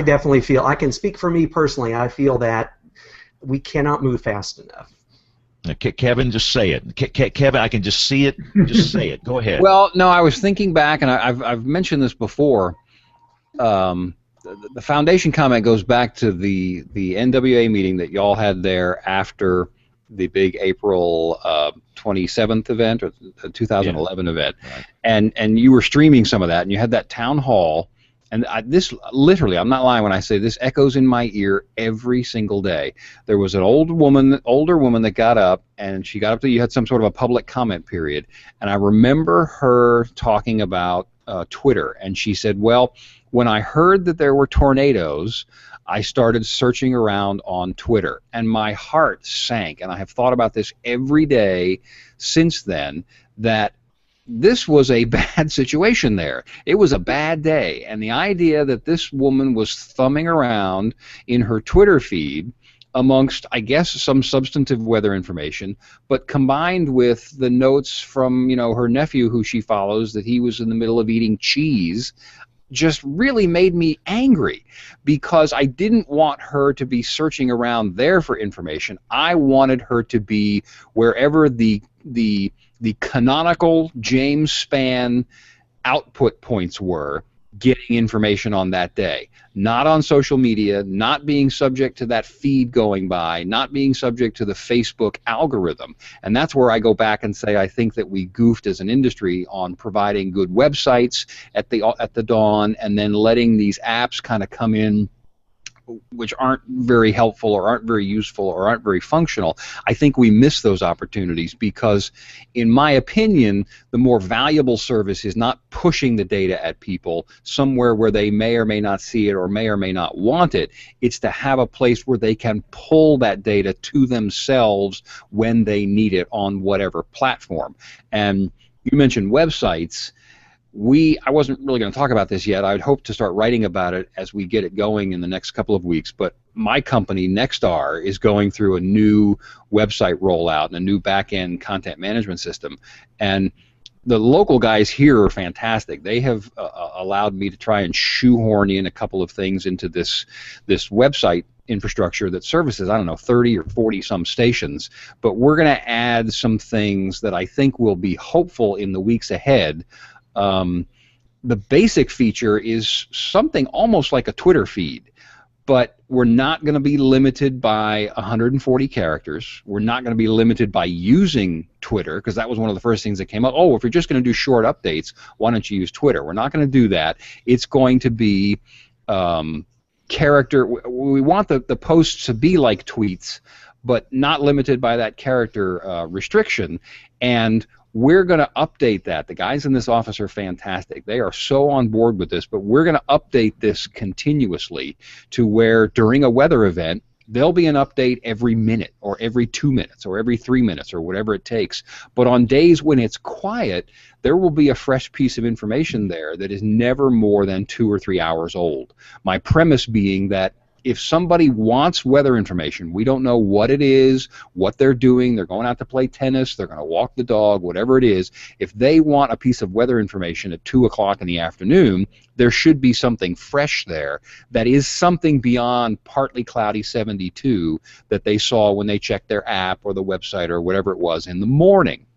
definitely feel, I can speak for me personally, I feel that we cannot move fast enough. Kevin, just say it. Kevin, I can just see it. Just say it. Go ahead. Well, no, I was thinking back, and I've mentioned this before. The foundation comment goes back to the NWA meeting that y'all had there after the big April 27th event, or the 2011 event, right. And you were streaming some of that, and you had that town hall. And this literally, I'm not lying when I say this echoes in my ear every single day. There was an older woman that got up, and she got up to, you had some sort of a public comment period, and I remember her talking about Twitter, and she said, well, when I heard that there were tornadoes, I started searching around on Twitter, and my heart sank, and I have thought about this every day since then, that this was a bad situation there. It was a bad day, and the idea that this woman was thumbing around in her Twitter feed amongst, I guess, some substantive weather information, but combined with the notes from, her nephew who she follows that he was in the middle of eating cheese, just really made me angry, because I didn't want her to be searching around there for information. I wanted her to be wherever the canonical James Spann output points were, getting information on that day. Not on social media, not being subject to that feed going by, not being subject to the Facebook algorithm. And that's where I go back and say I think that we goofed as an industry on providing good websites at the dawn, and then letting these apps kind of come in which aren't very helpful or aren't very useful or aren't very functional. I think we miss those opportunities because, in my opinion, the more valuable service is not pushing the data at people somewhere where they may or may not see it or may not want it. It's to have a place where they can pull that data to themselves when they need it on whatever platform. And you mentioned websites. I wasn't really going to talk about this yet. I'd hope to start writing about it as we get it going in the next couple of weeks. But my company, Nexstar, is going through a new website rollout and a new back-end content management system. And the local guys here are fantastic. They have allowed me to try and shoehorn in a couple of things into this website infrastructure that services, 30 or 40 some stations. But we're going to add some things that I think will be hopeful in the weeks ahead. The basic feature is something almost like a Twitter feed, but we're not going to be limited by 140 characters. We're not going to be limited by using Twitter, because that was one of the first things that came up. Oh, if you're just going to do short updates, why don't you use Twitter? We're not going to do that. It's going to be character. We want the posts to be like tweets, but not limited by that character restriction. And we're going to update that. The guys in this office are fantastic. They are so on board with this, but we're going to update this continuously to where during a weather event, there'll be an update every minute or every 2 minutes or every 3 minutes or whatever it takes. But on days when it's quiet, there will be a fresh piece of information there that is never more than 2 or 3 hours old. My premise being that if somebody wants weather information, we don't know what it is, what they're doing, they're going out to play tennis, they're going to walk the dog, whatever it is, if they want a piece of weather information at 2 o'clock in the afternoon, there should be something fresh there that is something beyond partly cloudy 72 that they saw when they checked their app or the website or whatever it was in the morning.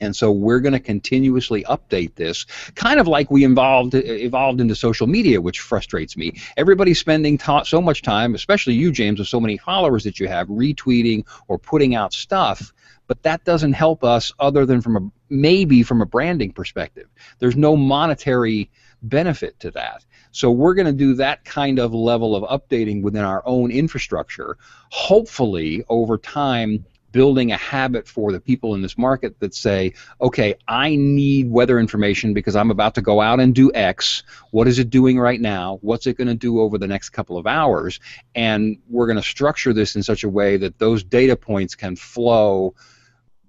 And so we're going to continuously update this, kind of like we evolved into social media, which frustrates me. Everybody's spending so much time, especially you, James, with so many followers that you have, retweeting or putting out stuff, but that doesn't help us other than maybe from a branding perspective. There's no monetary benefit to that. So we're going to do that kind of level of updating within our own infrastructure, hopefully over time building a habit for the people in this market that say, okay, I need weather information because I'm about to go out and do X. What is it doing right now? What's it going to do over the next couple of hours? And we're going to structure this in such a way that those data points can flow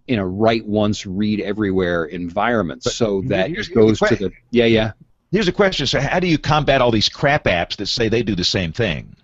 in a write once, read everywhere environment, so that it goes to the... Yeah. Here's a question. So how do you combat all these crap apps that say they do the same thing?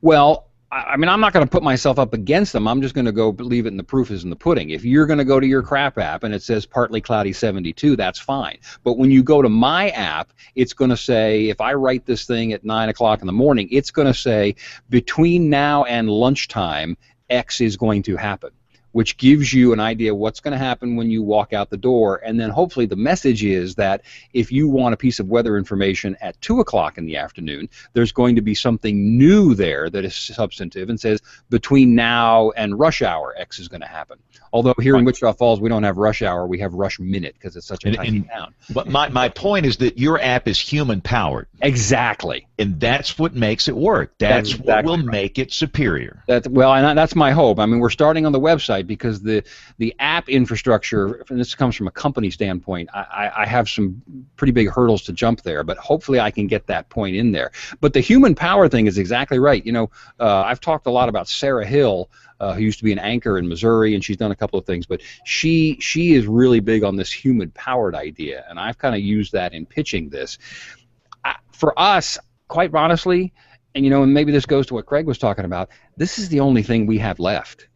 Well, I mean, I'm not going to put myself up against them. I'm just going to go leave it, and the proof is in the pudding. If you're going to go to your crap app and it says partly cloudy 72, that's fine. But when you go to my app, it's going to say, if I write this thing at 9 o'clock in the morning, it's going to say between now and lunchtime, X is going to happen, which gives you an idea what's going to happen when you walk out the door. And then hopefully the message is that if you want a piece of weather information at 2 o'clock in the afternoon, there's going to be something new there that is substantive and says between now and rush hour, X is going to happen. Although here in Wichita Falls, we don't have rush hour, we have rush minute because it's such a tiny town. But my point is that your app is human-powered. Exactly. And that's what makes it work. That's what will make it superior. Well, and that's my hope. I mean, we're starting on the website because the app infrastructure, and this comes from a company standpoint, I have some pretty big hurdles to jump there, but hopefully I can get that point in there. But the human power thing is exactly right. You know, I've talked a lot about Sarah Hill, who used to be an anchor in Missouri, and she's done a couple of things, but she is really big on this human-powered idea, and I've kind of used that in pitching this. For us, quite honestly, and you know, and maybe this goes to what Craig was talking about, this is the only thing we have left.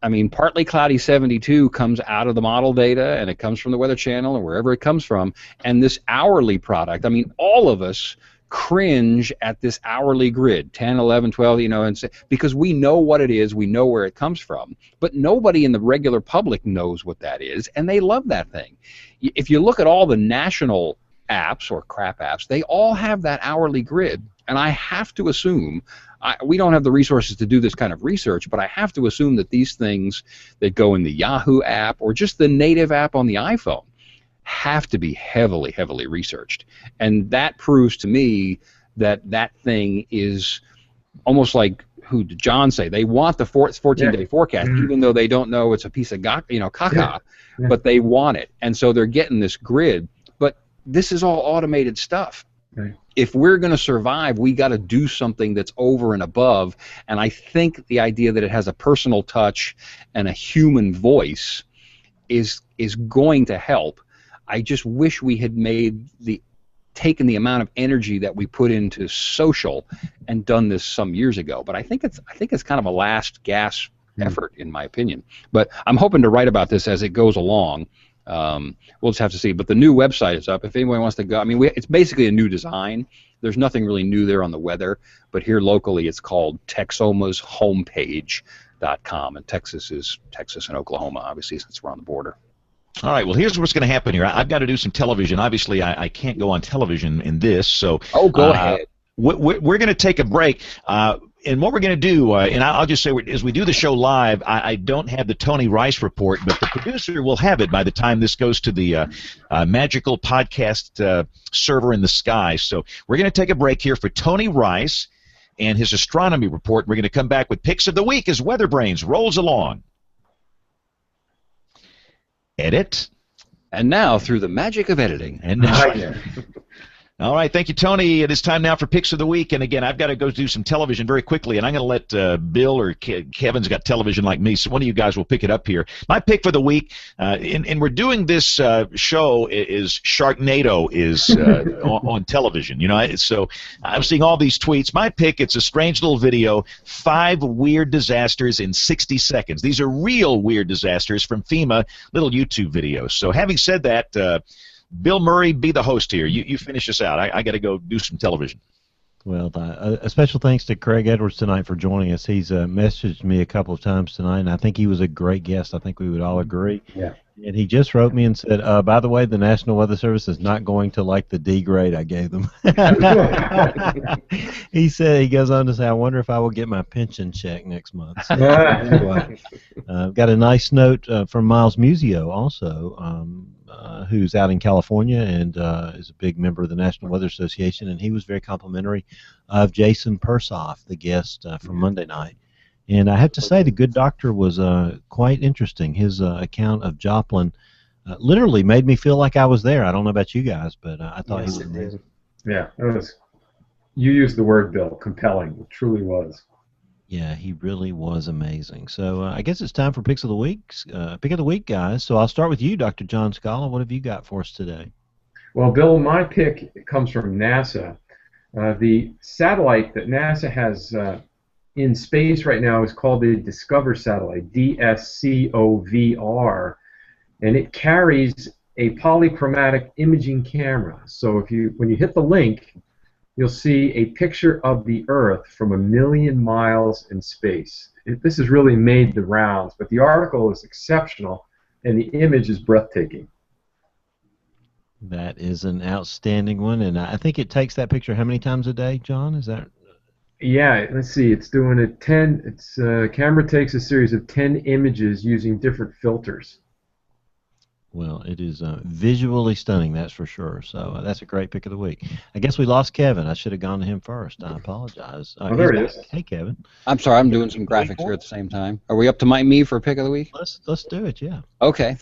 I mean, partly cloudy 72 comes out of the model data, and it comes from the Weather Channel, or wherever it comes from, and this hourly product, I mean, all of us cringe at this hourly grid, 10, 11, 12, you know, and because we know what it is, we know where it comes from, but nobody in the regular public knows what that is, and they love that thing. If you look at all the national apps or crap apps, they all have that hourly grid, and I have to assume, we don't have the resources to do this kind of research, but I have to assume that these things that go in the Yahoo app or just the native app on the iPhone have to be heavily, heavily researched. And that proves to me that that thing is almost like, who did John say? They want the 14-day forecast, even though they don't know it's a piece of caca, but they want it. And so they're getting this grid. But this is all automated stuff. Right. If we're going to survive, we got to do something that's over and above. And I think the idea that it has a personal touch and a human voice is going to help. I just wish we had taken the amount of energy that we put into social and done this some years ago. But I think it's kind of a last gasp effort, in my opinion. But I'm hoping to write about this as it goes along. We'll just have to see. But the new website is up. If anyone wants to go, I mean, it's basically a new design. There's nothing really new there on the weather. But here locally, it's called TexomasHomepage.com. And Texas is Texas and Oklahoma, obviously, since we're on the border. All right, well, here's what's going to happen here. I've got to do some television. Obviously, I can't go on television in this, so go ahead. We're going to take a break, and what we're going to do, and I'll just say, as we do the show live, I don't have the Tony Rice report, but the producer will have it by the time this goes to the magical podcast server in the sky. So we're going to take a break here for Tony Rice and his astronomy report. We're going to come back with Picks of the Week as WeatherBrains rolls along. Edit. And now, through the magic of editing. And now, all right, thank you, Tony. It is time now for Picks of the Week. And again, I've got to go do some television very quickly, and I'm going to let Bill or Kevin's got television like me, so one of you guys will pick it up here. My pick for the week, and we're doing this show, is Sharknado is on television. You know, so I'm seeing all these tweets. My pick, it's a strange little video, 5 weird disasters in 60 seconds. These are real weird disasters from FEMA, little YouTube videos. So having said that, Bill Murray, be the host here. You finish us out. I got to go do some television. Well, a special thanks to Craig Edwards tonight for joining us. He's messaged me a couple of times tonight, and I think he was a great guest. I think we would all agree. Yeah. And he just wrote me and said, by the way, the National Weather Service is not going to like the D grade I gave them. He said, he goes on to say, I wonder if I will get my pension check next month. So, anyway, got a nice note from Miles Musio also, who's out in California and is a big member of the National Weather Association, and he was very complimentary of Jason Persoff, the guest from Monday night. And I have to say, the good doctor was quite interesting. His account of Joplin literally made me feel like I was there. I don't know about you guys, but I thought he was amazing. Yeah, it was. You used the word, Bill, compelling. It truly was. Yeah, he really was amazing. So I guess it's time for Picks of the Week. Pick of the Week, guys. So I'll start with you, Dr. John Scala. What have you got for us today? Well, Bill, my pick comes from NASA. The satellite that NASA has in space right now is called the Discover satellite, DSCOVR, and it carries a polychromatic imaging camera. So when you hit the link, you'll see a picture of the Earth from 1,000,000 miles in space. This has really made the rounds, but the article is exceptional, and the image is breathtaking. That is an outstanding one, and I think it takes that picture how many times a day, John? Is that? Yeah, let's see. It's doing a 10. It's camera takes a series of 10 images using different filters. Well, it is visually stunning, that's for sure. So that's a great pick of the week. I guess we lost Kevin. I should have gone to him first. I apologize. Oh, there he is. Hey, Kevin. I'm sorry, I'm doing some graphics here at the same time. Are we up to me for a pick of the week? Let's do it, yeah. Okay,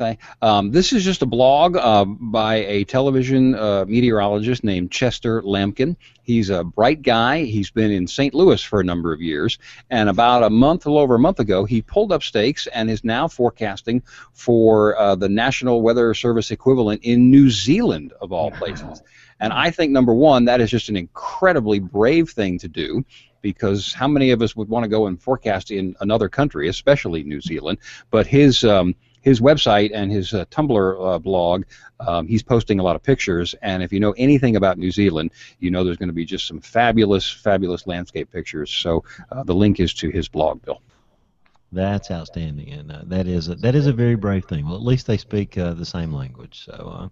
this is just a blog by a television meteorologist named Chester Lampkin. He's a bright guy. He's been in St. Louis for a number of years, and about a little over a month ago, he pulled up stakes and is now forecasting for the National Weather Service equivalent in New Zealand, of all places. And I think, number one, that is just an incredibly brave thing to do, because how many of us would want to go and forecast in another country, especially New Zealand? But his website and his Tumblr blog, he's posting a lot of pictures, and if you know anything about New Zealand, you know there's going to be just some fabulous, fabulous landscape pictures. So the link is to his blog, Bill. That's outstanding, and that is a very brave thing. Well, at least they speak the same language, so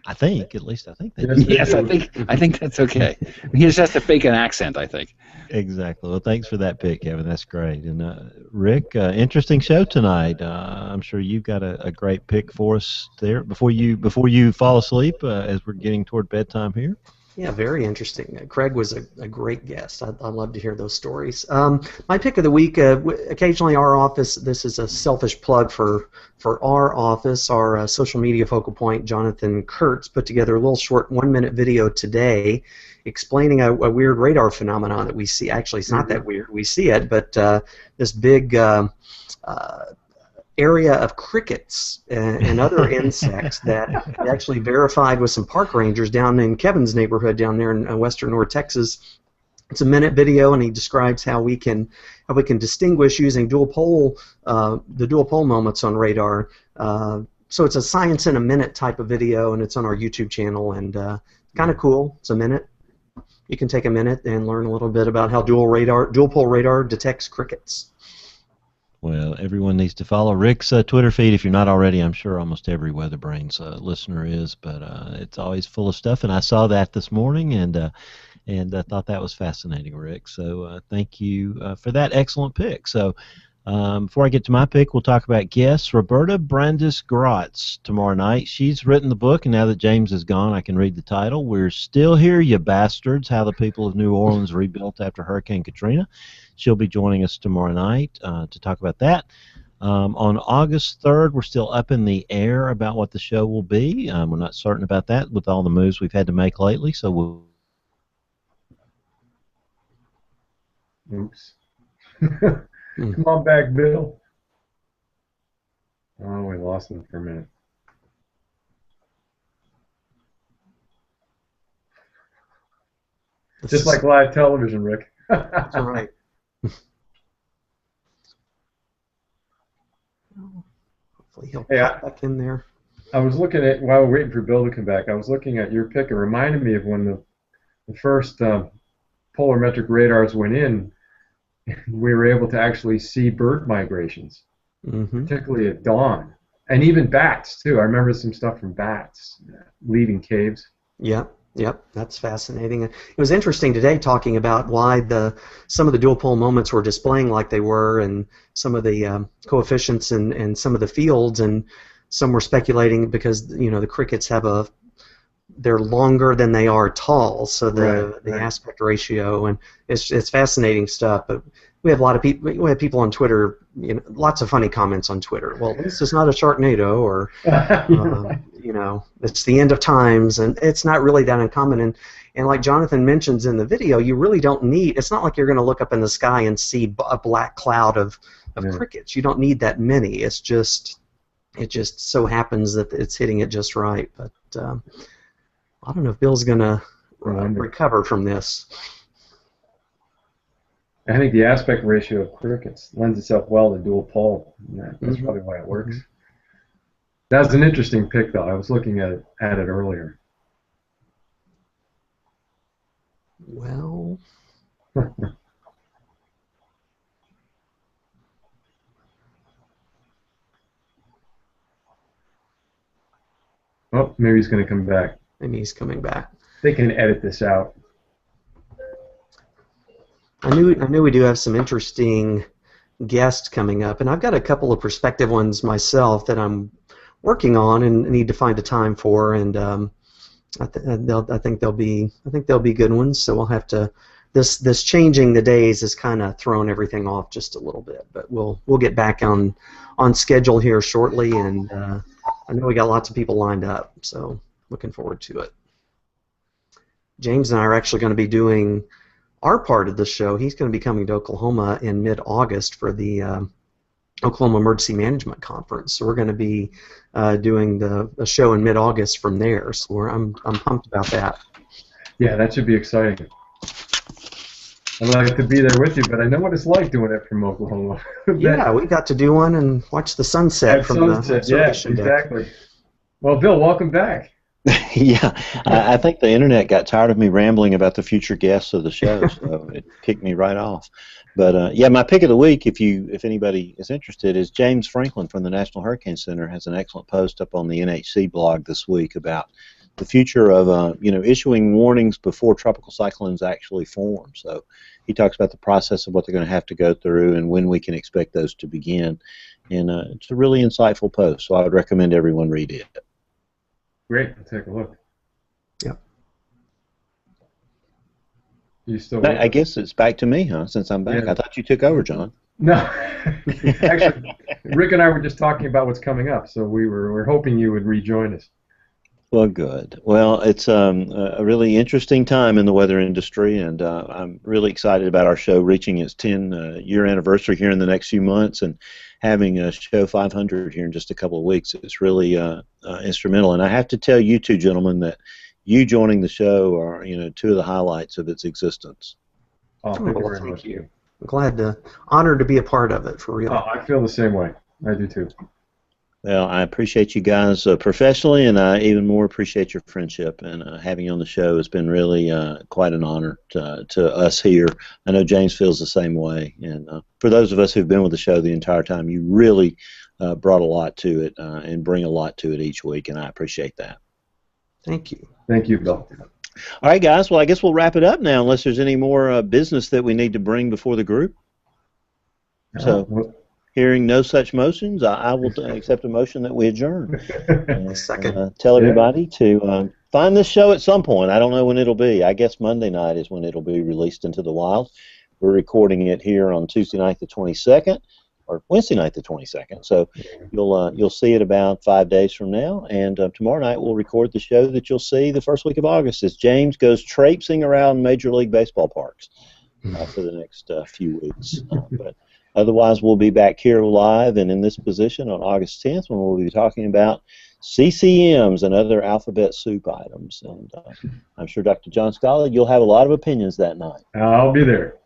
I think they do. Yes, I think that's okay. He just has to fake an accent, I think. Exactly. Well, thanks for that pick, Kevin. That's great. And Rick, interesting show tonight. I'm sure you've got a great pick for us there before you fall asleep as we're getting toward bedtime here. Yeah, very interesting. Craig was a great guest. I'd love to hear those stories. My pick of the week, occasionally our office, this is a selfish plug for our office, our social media focal point, Jonathan Kurtz, put together a little short 1-minute video today explaining a weird radar phenomenon that we see. Actually, it's not that weird. We see it, but this big area of crickets and other insects that we actually verified with some park rangers down in Kevin's neighborhood down there in western North Texas. It's a minute video, and he describes how we can distinguish using the dual pole moments on radar. So it's a science in a minute type of video, and it's on our YouTube channel, and kind of cool. It's a minute. You can take a minute and learn a little bit about how dual pole radar detects crickets. Well, everyone needs to follow Rick's Twitter feed if you're not already. I'm sure almost every WeatherBrains listener is, but it's always full of stuff. And I saw that this morning, and I thought that was fascinating, Rick. So thank you for that excellent pick. So before I get to my pick, we'll talk about guests. Roberta Brandis-Grotz tomorrow night. She's written the book, and now that James is gone, I can read the title. We're Still Here, You Bastards, How the People of New Orleans Rebuilt After Hurricane Katrina. She'll be joining us tomorrow night to talk about that. On August 3rd, we're still up in the air about what the show will be. We're not certain about that with all the moves we've had to make lately, so we'll... Oops. Come on back, Bill. Oh, we lost him for a minute. Just like live television, Rick. That's all right. Hopefully he'll pop back in there. I was looking at, while we're waiting for Bill to come back, I was looking at your pick. It reminded me of when the first polarimetric radars went in. We were able to actually see bird migrations, particularly at dawn, and even bats too. I remember some stuff from bats leaving caves. Yep, that's fascinating. It was interesting today talking about why some of the dual pole moments were displaying like they were, and some of the coefficients and some of the fields, and some were speculating because the crickets they're longer than they are tall, so the aspect ratio, and it's fascinating stuff. But we have a lot of people. We have people on Twitter, lots of funny comments on Twitter. Well, this is not a Sharknado, or it's the end of times, and it's not really that uncommon. And like Jonathan mentions in the video, you really don't need. It's not like you're going to look up in the sky and see a black cloud of crickets. You don't need that many. It just so happens that it's hitting it just right. But I don't know if Bill's gonna recover from this. I think the aspect ratio of crickets lends itself well to dual pole. That's probably why it works. That was an interesting pick, though. I was looking at it earlier. Well. Oh, maybe he's going to come back. Maybe he's coming back. They can edit this out. I knew we do have some interesting guests coming up, and I've got a couple of prospective ones myself that I'm working on and need to find a time for, and I think they'll be good ones. So we'll have to. This changing the days has kind of thrown everything off just a little bit, but we'll get back on schedule here shortly, and I know we got lots of people lined up, so looking forward to it. James and I are actually going to be doing our part of the show. He's going to be coming to Oklahoma in mid-August for the Oklahoma Emergency Management Conference. So we're going to be doing the show in mid-August from there. So I'm pumped about that. Yeah, that should be exciting. I'd like to be there with you, but I know what it's like doing it from Oklahoma. Yeah, we got to do one and watch the sunset from the observation deck. Exactly. Well, Bill, welcome back. Yeah, I think the internet got tired of me rambling about the future guests of the show, so it kicked me right off. But yeah, my pick of the week, if anybody is interested, is James Franklin from the National Hurricane Center has an excellent post up on the NHC blog this week about the future of issuing warnings before tropical cyclones actually form. So he talks about the process of what they're going to have to go through and when we can expect those to begin. And it's a really insightful post, so I would recommend everyone read it. Great, I'll take a look. Yep. You still? I guess it's back to me, huh? Since I'm back, yeah. I thought you took over, John. No, actually, Rick and I were just talking about what's coming up, so we're hoping you would rejoin us. Well, good. Well, it's a really interesting time in the weather industry, and I'm really excited about our show reaching its 10-year anniversary here in the next few months, and having a show 500 here in just a couple of weeks. It's really instrumental, and I have to tell you two gentlemen that you joining the show are, two of the highlights of its existence. Oh, thank you. I'm honored to be a part of it, for real. Oh, I feel the same way. I do too. Well, I appreciate you guys professionally, and I even more appreciate your friendship. And having you on the show has been really quite an honor to us here. I know James feels the same way. And for those of us who've been with the show the entire time, you really brought a lot to it and bring a lot to it each week, and I appreciate that. Thank you. Thank you, Bill. All right, guys. Well, I guess we'll wrap it up now, unless there's any more business that we need to bring before the group. So. Hearing no such motions, I will accept a motion that we adjourn. Second. Tell everybody to find this show at some point. I don't know when it'll be. I guess Monday night is when it'll be released into the wild. We're recording it here on Tuesday night the 22nd, or Wednesday night the 22nd. So you'll see it about 5 days from now. And tomorrow night we'll record the show that you'll see the first week of August as James goes traipsing around Major League Baseball parks for the next few weeks. But otherwise, we'll be back here live and in this position on August 10th when we'll be talking about CCMs and other alphabet soup items. And I'm sure, Dr. John Scala, you'll have a lot of opinions that night. I'll be there.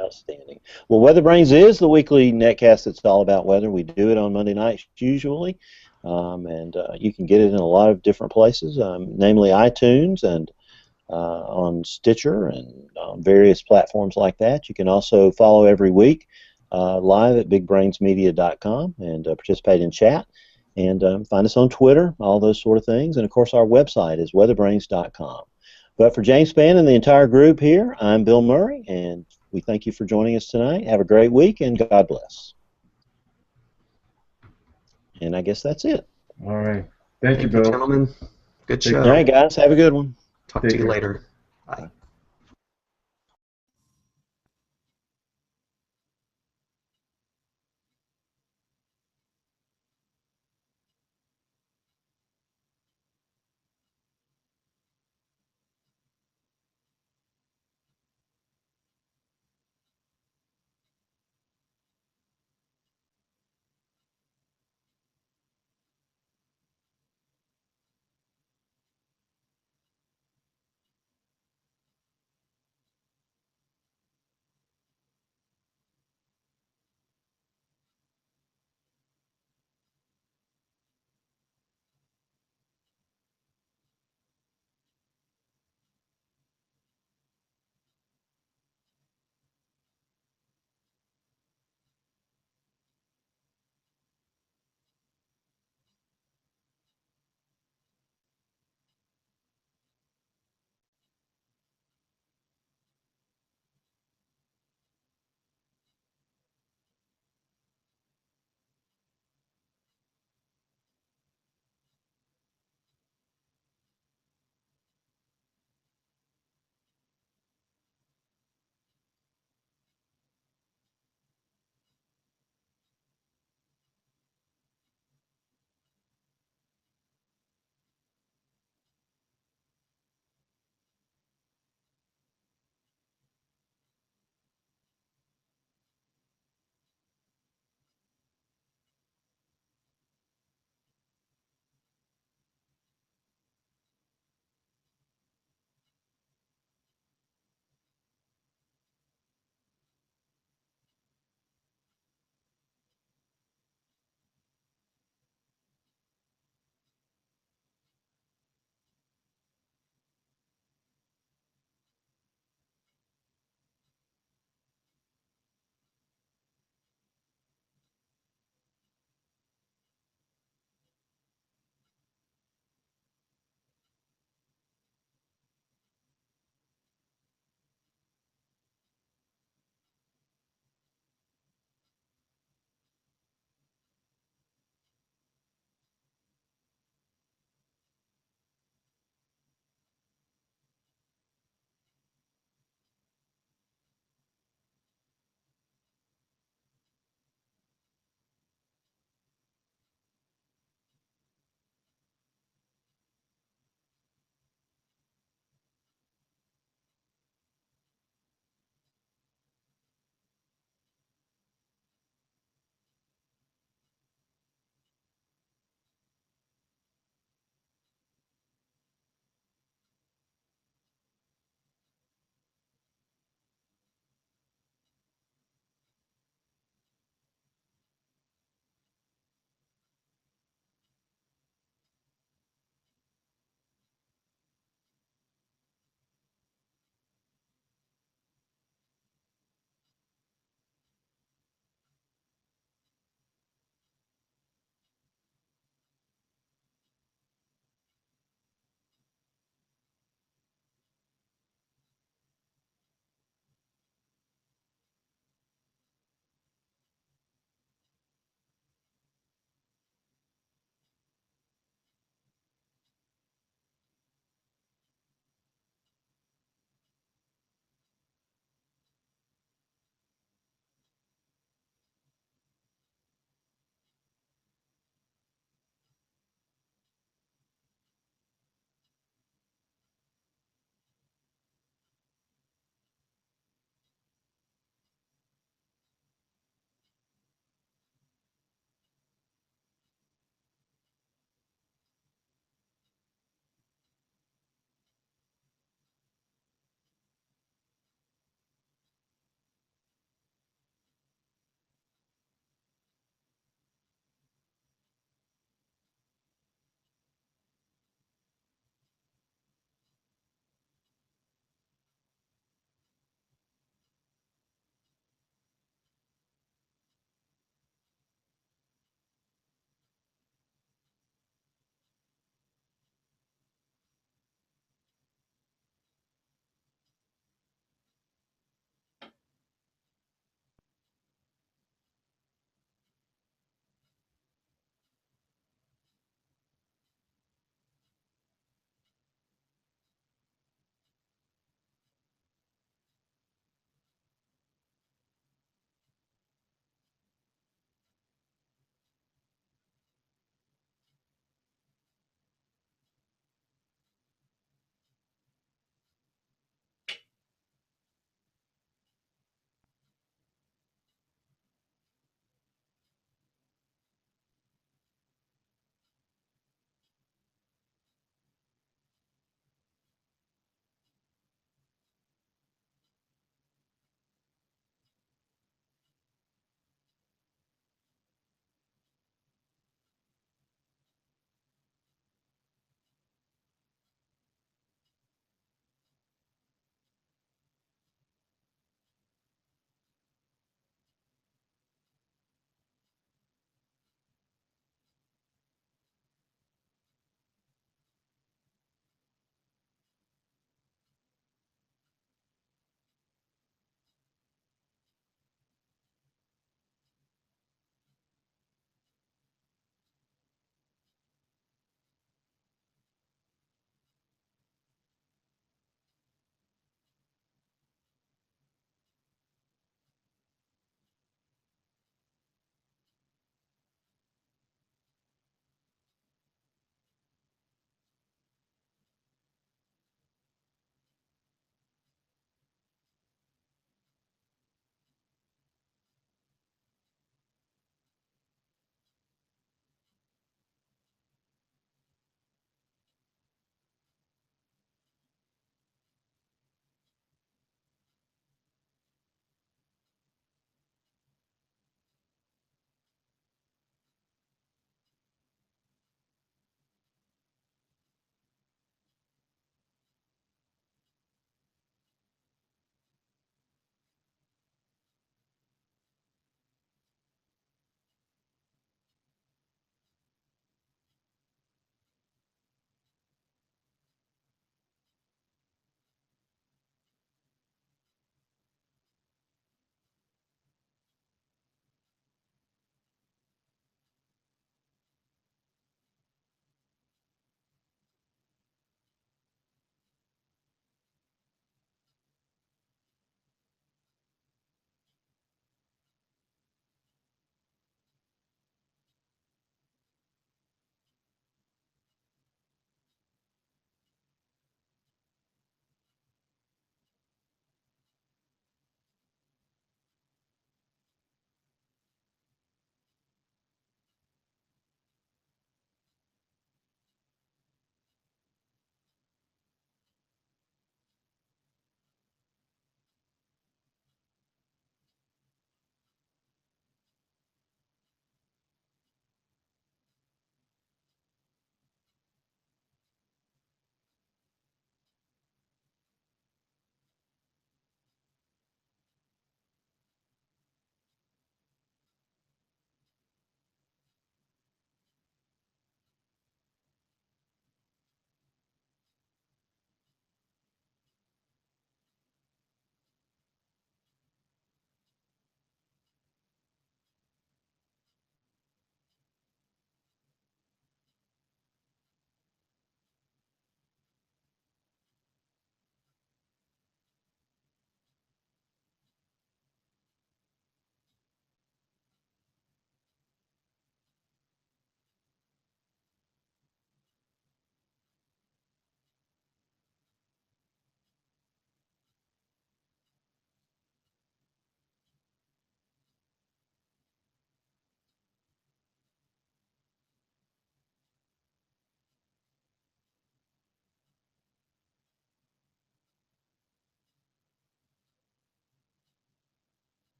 Outstanding. Well, WeatherBrains is the weekly netcast that's all about weather. We do it on Monday nights usually, and you can get it in a lot of different places, namely iTunes and on Stitcher and on various platforms like that. You can also follow every week live at bigbrainsmedia.com and participate in chat, and find us on Twitter, all those sort of things. And, of course, our website is weatherbrains.com. But for James Spann and the entire group here, I'm Bill Murray, and we thank you for joining us tonight. Have a great week, and God bless. And I guess that's it. All right. Thank you, Bill. Gentlemen. Good show. All right, guys. Have a good one. Talk to you later. Bye.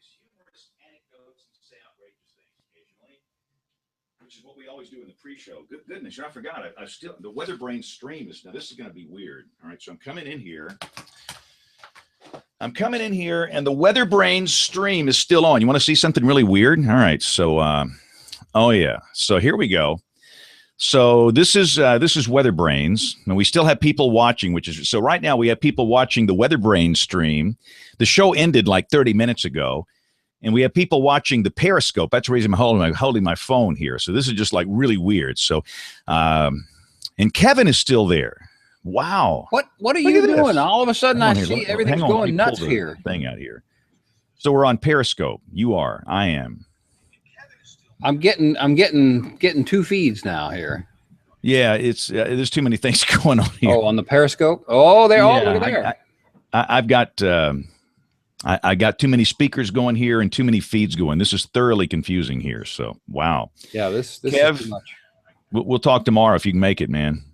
humorous anecdotes and say outrageous things occasionally, which is what we always do in the pre-show. Goodness, I forgot. I still the WeatherBrains stream is now. This is going to be weird. All right, so I'm coming in here. And the WeatherBrains stream is still on. You want to see something really weird? All right, so oh yeah, so here we go. So this is WeatherBrains, and we still have people watching. So right now we have people watching the WeatherBrains stream. The show ended like 30 minutes ago, and we have people watching the Periscope. That's the reason I'm holding my phone here. So this is just like really weird. So, and Kevin is still there. Wow. What are you doing? All of a sudden, I see everything's going nuts here. Thing out here. So we're on Periscope. You are. I am. I'm getting 2 feeds now here. Yeah, it's there's too many things going on here. Oh, on the Periscope. Oh, they're all over there. I've got I got too many speakers going here and too many feeds going. This is thoroughly confusing here. So wow. Yeah, this Kev, is too much. We'll talk tomorrow if you can make it, man.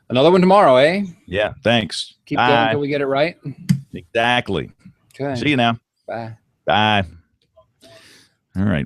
Another one tomorrow, eh? Yeah. Thanks. Keep going until we get it right. Exactly. Okay. See you now. Bye. Bye. All right.